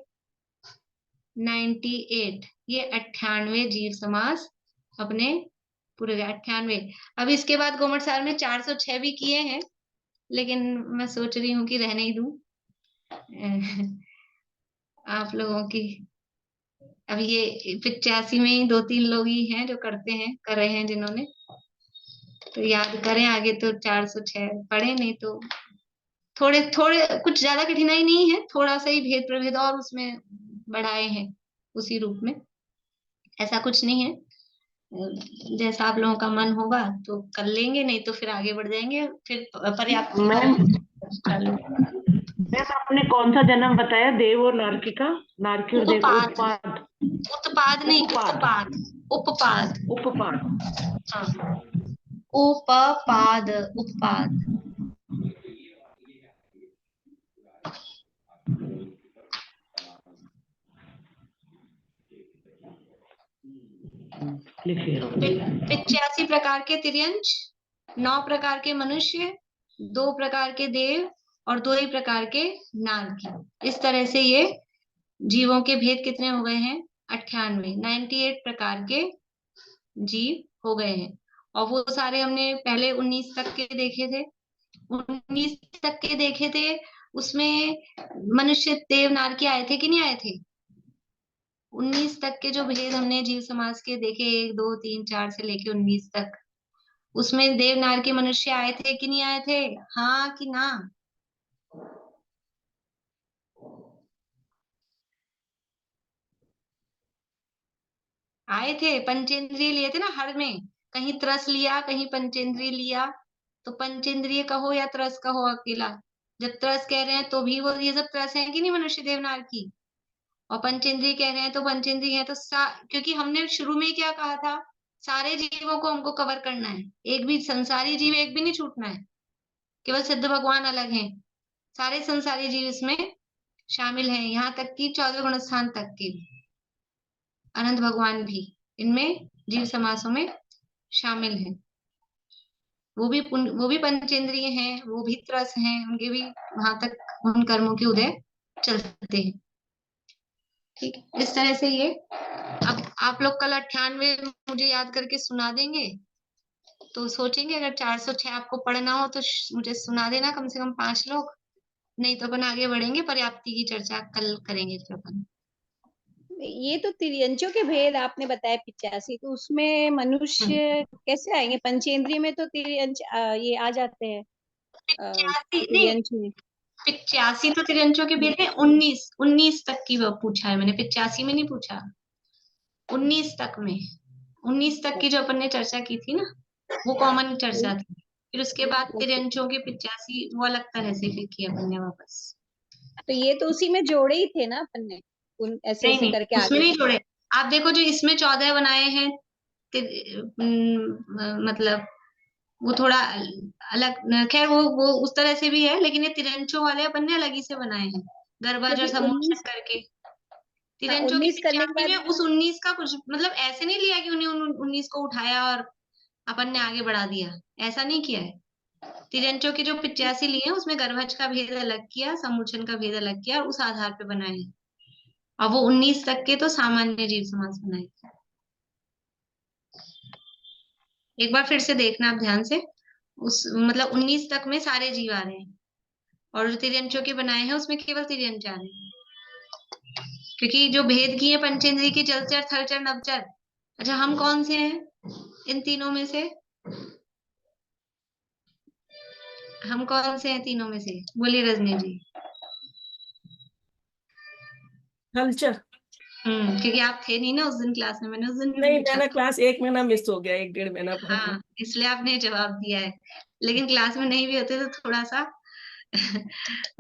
98। ये 98 जीव समास अपने पूरे 98। अब इसके बाद गोमट सार में 406 भी किए हैं, लेकिन मैं सोच रही हूँ कि रहने ही दूं आप लोगों की। अब ये 85 में ही 2-3 लोग ही हैं जो करते हैं, कर रहे हैं जिन्होंने, तो याद करें आगे तो 406 पढ़े, नहीं तो थोड़े थोड़े कुछ ज्यादा कठिनाई नहीं है, थोड़ा सा ही भेद प्रभेद और उसमें बढ़ाए हैं उसी रूप में, ऐसा कुछ नहीं है। जैसा आप लोगों का मन होगा तो कर लेंगे, नहीं तो फिर आगे बढ़ जाएंगे। फिर पर्याप्त मैम चालू। मैम आपने कौन सा जन्म बताया, देव और नारकी का? नारकी और देव, उपपाद। उत्पाद। उत्पाद नहीं, उपपाद। उपपाद। उपपाद। हाँ, उपपाद, उपपाद। लिखिए। 85 प्रकार के तिर्यंच, 9 प्रकार के मनुष्य, 2 प्रकार के देव और 2 ही प्रकार के नारकी। इस तरह से ये जीवों के भेद कितने हो गए हैं? 98। 98 प्रकार के जीव हो गए हैं। और वो सारे हमने पहले 19 तक के देखे थे। 19 तक के देखे थे, उसमें मनुष्य देव नारकी आए थे कि नहीं आए थे? 19 तक के जो भेद हमने जीव समाज के देखे, 1 2 3 4 से लेके 19 तक, उसमें देव नारकी मनुष्य आए थे कि नहीं आए थे? हाँ कि ना? आए थे। पंचेंद्रिय लिए थे ना हर में, कहीं त्रस लिया, कहीं पंचेंद्रिय लिया। तो पंचेंद्रिय कहो या त्रस कहो अकेला, जब त्रस कह रहे हैं तो भी वो ये सब त्रस है कि नहीं मनुष्य देवनार की, और पंचेंद्रिय कह रहे हैं तो पंचेंद्रिय है। तो क्योंकि हमने शुरू में ही क्या कहा था, सारे जीवों को हमको कवर करना है, एक भी संसारी जीव एक भी नहीं छूटना है, केवल सिद्ध भगवान अलग हैं, सारे संसारी जीव इसमें शामिल हैं, यहाँ तक कि 14 गुण स्थान तक के अनंत भगवान भी इनमें जीव समासों में शामिल हैं। वो भी पंचेंद्रिय हैं, वो भी त्रस हैं, उनके भी वहां तक उन कर्मों के उदय चलते हैं। ठीक है, इस तरह से ये अब आप लोग कल 98 मुझे याद करके सुना देंगे, तो सोचेंगे अगर 406 आपको पढ़ना हो तो मुझे सुना देना कम से कम 5 लोग, नहीं तो अपन आगे बढ़ेंगे, पर्याप्ति की चर्चा कल करेंगे फिर अपन। ये तो तिर्यंचों के भेद आपने बताया 85, तो उसमें मनुष्य कैसे आएंगे? पंचेंद्रिय में तो तिर्यंच ये आ जाते हैं 85 नहीं, तिर्यंच में। 85 तो तिर्यंचों के भेद हैं। 19 तक की वो पूछा है मैंने, 85 में नहीं पूछा, 19 तक में। 19 तक की जो अपन ने चर्चा की थी ना, वो कॉमन चर्चा थी। फिर उसके बाद तिर्यंचों के 85 वो अलग तरह से फिर किया अपन ने वापस। तो ये तो उसी में जोड़े ही थे ना अपन ने, ऐसे नहीं ऐसे नहीं, करके उसमें आगे। नहीं जोड़े। आप देखो जो इसमें 14 बनाए हैं, मतलब वो थोड़ा अलग, खैर वो उस तरह से भी है, लेकिन ये तिरंचों वाले अपन ने अलग ही से बनाए हैं, गर्भाजर क्योंकि समोचन 19 करके। तिरंचों की 19 करने के 85 बाद में उस 19 का कुछ मतलब ऐसे नहीं लिया कि उन्हें 19 को उठाया और अपन ने आगे बढ़ा दिया, ऐसा नहीं किया है। तिरंचों की जो 85 लिए हैं उसमें गर्भज का भेद अलग किया, समूचन का भेद अलग किया और उस आधार पे बनाए हैं। और वो 19 तक के तो सामान्य जीव समास बनाए। एक बार फिर से देखना आप ध्यान से, उस मतलब 19 तक में सारे जीव आ रहे हैं, और जो तिर्यंचों के बनाए हैं उसमें केवल तिर्यंच आ रहे हैं, क्योंकि जो भेद किए पंचेंद्रिय की जलचर थलचर नवचर। अच्छा, हम कौन से हैं इन तीनों में से? हम कौन से हैं तीनों में से? बोलिए रजनी जी। कल्चर। क्योंकि आप थे नहीं ना उस दिन क्लास में, मैंने उस दिन भी नहीं, पूछा मैंने था। क्लास 1 महीना मिस हो गया, 1-1.5 महीना हाँ, इसलिए आपने जवाब दिया है, लेकिन क्लास में नहीं भी होते तो थोड़ा सा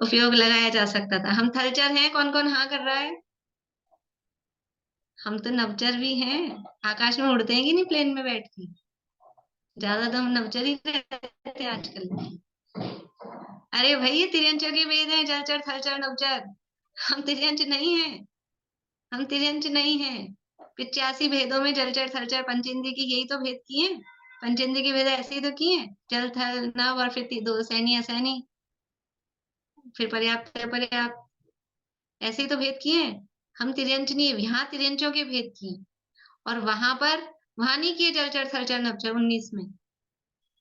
उपयोग लगाया जा सकता था। हम थलचर हैं, कौन कौन हाँ कर रहा है? हम तो नवचर भी हैं, आकाश में उड़ते हैं कि नहीं प्लेन में बैठ के, ज्यादा तो हम नवचर ही रहते हैं आजकल। अरे भाई ये तिर्यंचों के वेद हैं, जलचर थलचर नभचर। हम तिर्यंच नहीं है, हम तिर्यंच नहीं है। 85 भेदों में जलचर थलचर पंचेंद्रिय की यही तो भेद किए हैं। पंचेंद्रिय के भेद ऐसे ही तो किए हैं, जल थल नभ, और फिर दो सैनी असैनी, फिर पर्याप्त पर्याप्त, ऐसे ही तो भेद किए हैं। हम तिर्यंच नहीं है, यहाँ तिर्यंचों के भेद किए, और वहां नहीं किए जलचर थलचर नभचर 19 में।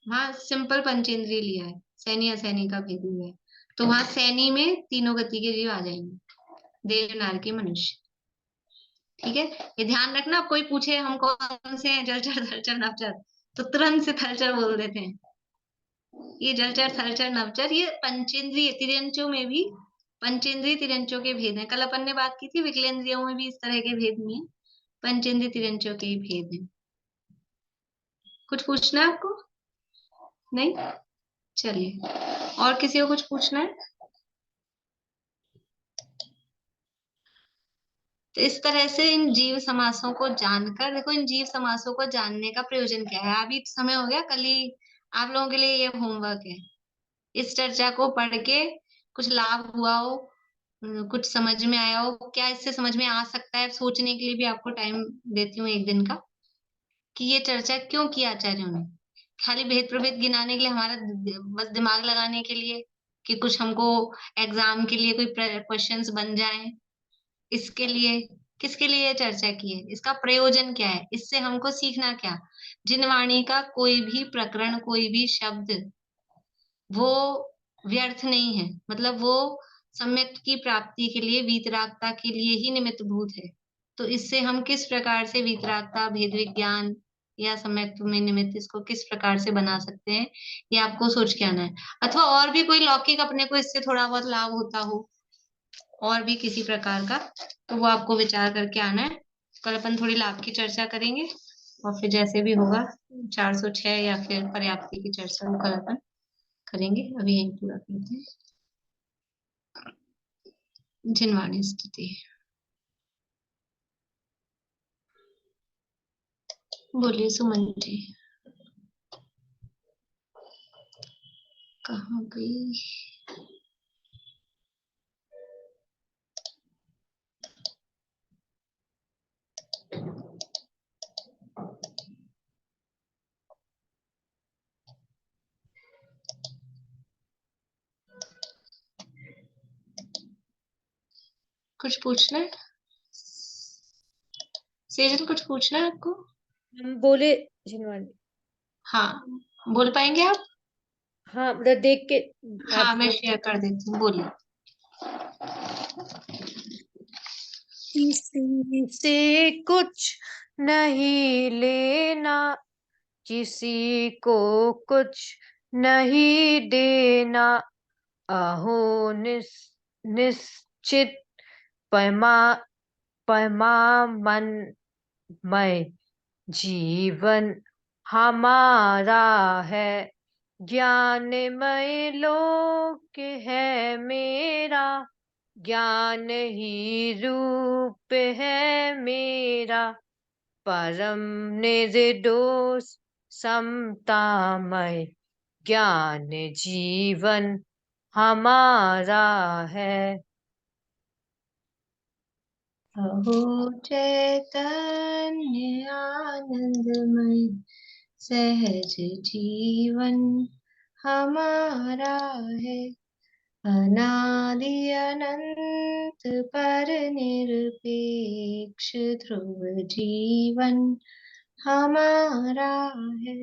वहां सिंपल पंचेंद्रिय लिया है, सैनी असैनी का भेद लिया है। तो वहां सैनी में तीनों गति के जीव आ जाएंगे, देव नारकी मनुष्य। ठीक है, ये ध्यान रखना, कोई पूछे हम कौन से हैं जलचर थलचर नभचर, तो तुरंत से थलचर बोल देते हैं। ये जलचर थलचर नभचर ये पंचेंद्रिय तिर्यंचों में भी, पंचेंद्रिय तिर्यंचों के भेद हैं। कल अपन ने बात की थी विकलेंद्रियों में भी इस तरह के भेद नहीं है, पंचेंद्रिय तिर्यंचों के ही भेद हैं। कुछ पूछना है आपको? नहीं, चलिए, और किसी को कुछ पूछना है? तो इस तरह से इन जीव समासों को जानकर, देखो इन जीव समासों को जानने का प्रयोजन क्या है। अभी समय हो गया, कल ही आप लोगों के लिए ये होमवर्क है। इस चर्चा को पढ़ के कुछ लाभ हुआ हो, कुछ समझ में आया हो, क्या इससे समझ में आ सकता है, सोचने के लिए भी आपको टाइम देती हूँ एक दिन का, कि ये चर्चा क्यों की आचार्यों ने। खाली भेद प्रभेद गिनाने के लिए, हमारा बस दिमाग लगाने के लिए, कि कुछ हमको एग्जाम के लिए कोई क्वेश्चंस बन जाए, इसके लिए? किसके लिए ये चर्चा की है? इसका प्रयोजन क्या है? इससे हमको सीखना क्या? जिनवाणी का कोई भी प्रकरण, कोई भी शब्द वो व्यर्थ नहीं है, मतलब वो सम्यक की प्राप्ति के लिए, वीतरागता के लिए ही निमित्त भूत है। तो इससे हम किस प्रकार से वीतरागता, भेद विज्ञान या सम्यक में निमित्त, इसको किस प्रकार से बना सकते हैं, ये आपको सोच के आना है। अथवा और भी कोई लौकिक अपने को इससे थोड़ा बहुत लाभ होता हो, और भी किसी प्रकार का, तो वो आपको विचार करके आना है। कल अपन थोड़ी लाभ की चर्चा करेंगे, और फिर जैसे भी होगा 406 या फिर पर्याप्ति की चर्चा कल अपन करेंगे। अभी यही पूरा करते हैं। जिनवाणी स्तुति, बोलिए सुमन जी, कहाँ गई? कुछ पूछना है सेजल? कुछ पूछना है आपको? हम बोले जिनवाणी। हाँ, बोल पाएंगे आप? हाँ, मतलब देख के हाँ, मैं आपको। शेयर कर देती हूँ, बोलिए। किसी से कुछ नहीं लेना, किसी को कुछ नहीं देना, अहो निश्चित परमा परमामन मय जीवन हमारा है, ज्ञानमय लोक है मेरा, ज्ञान ही रूप है मेरा, परम निर्दोष समतामय ज्ञान जीवन हमारा है। अहो चैतन्य आनंदमय सहज जीवन हमारा है, अनादि अनंत पर निरपेक्ष ध्रुव जीवन हमारा है।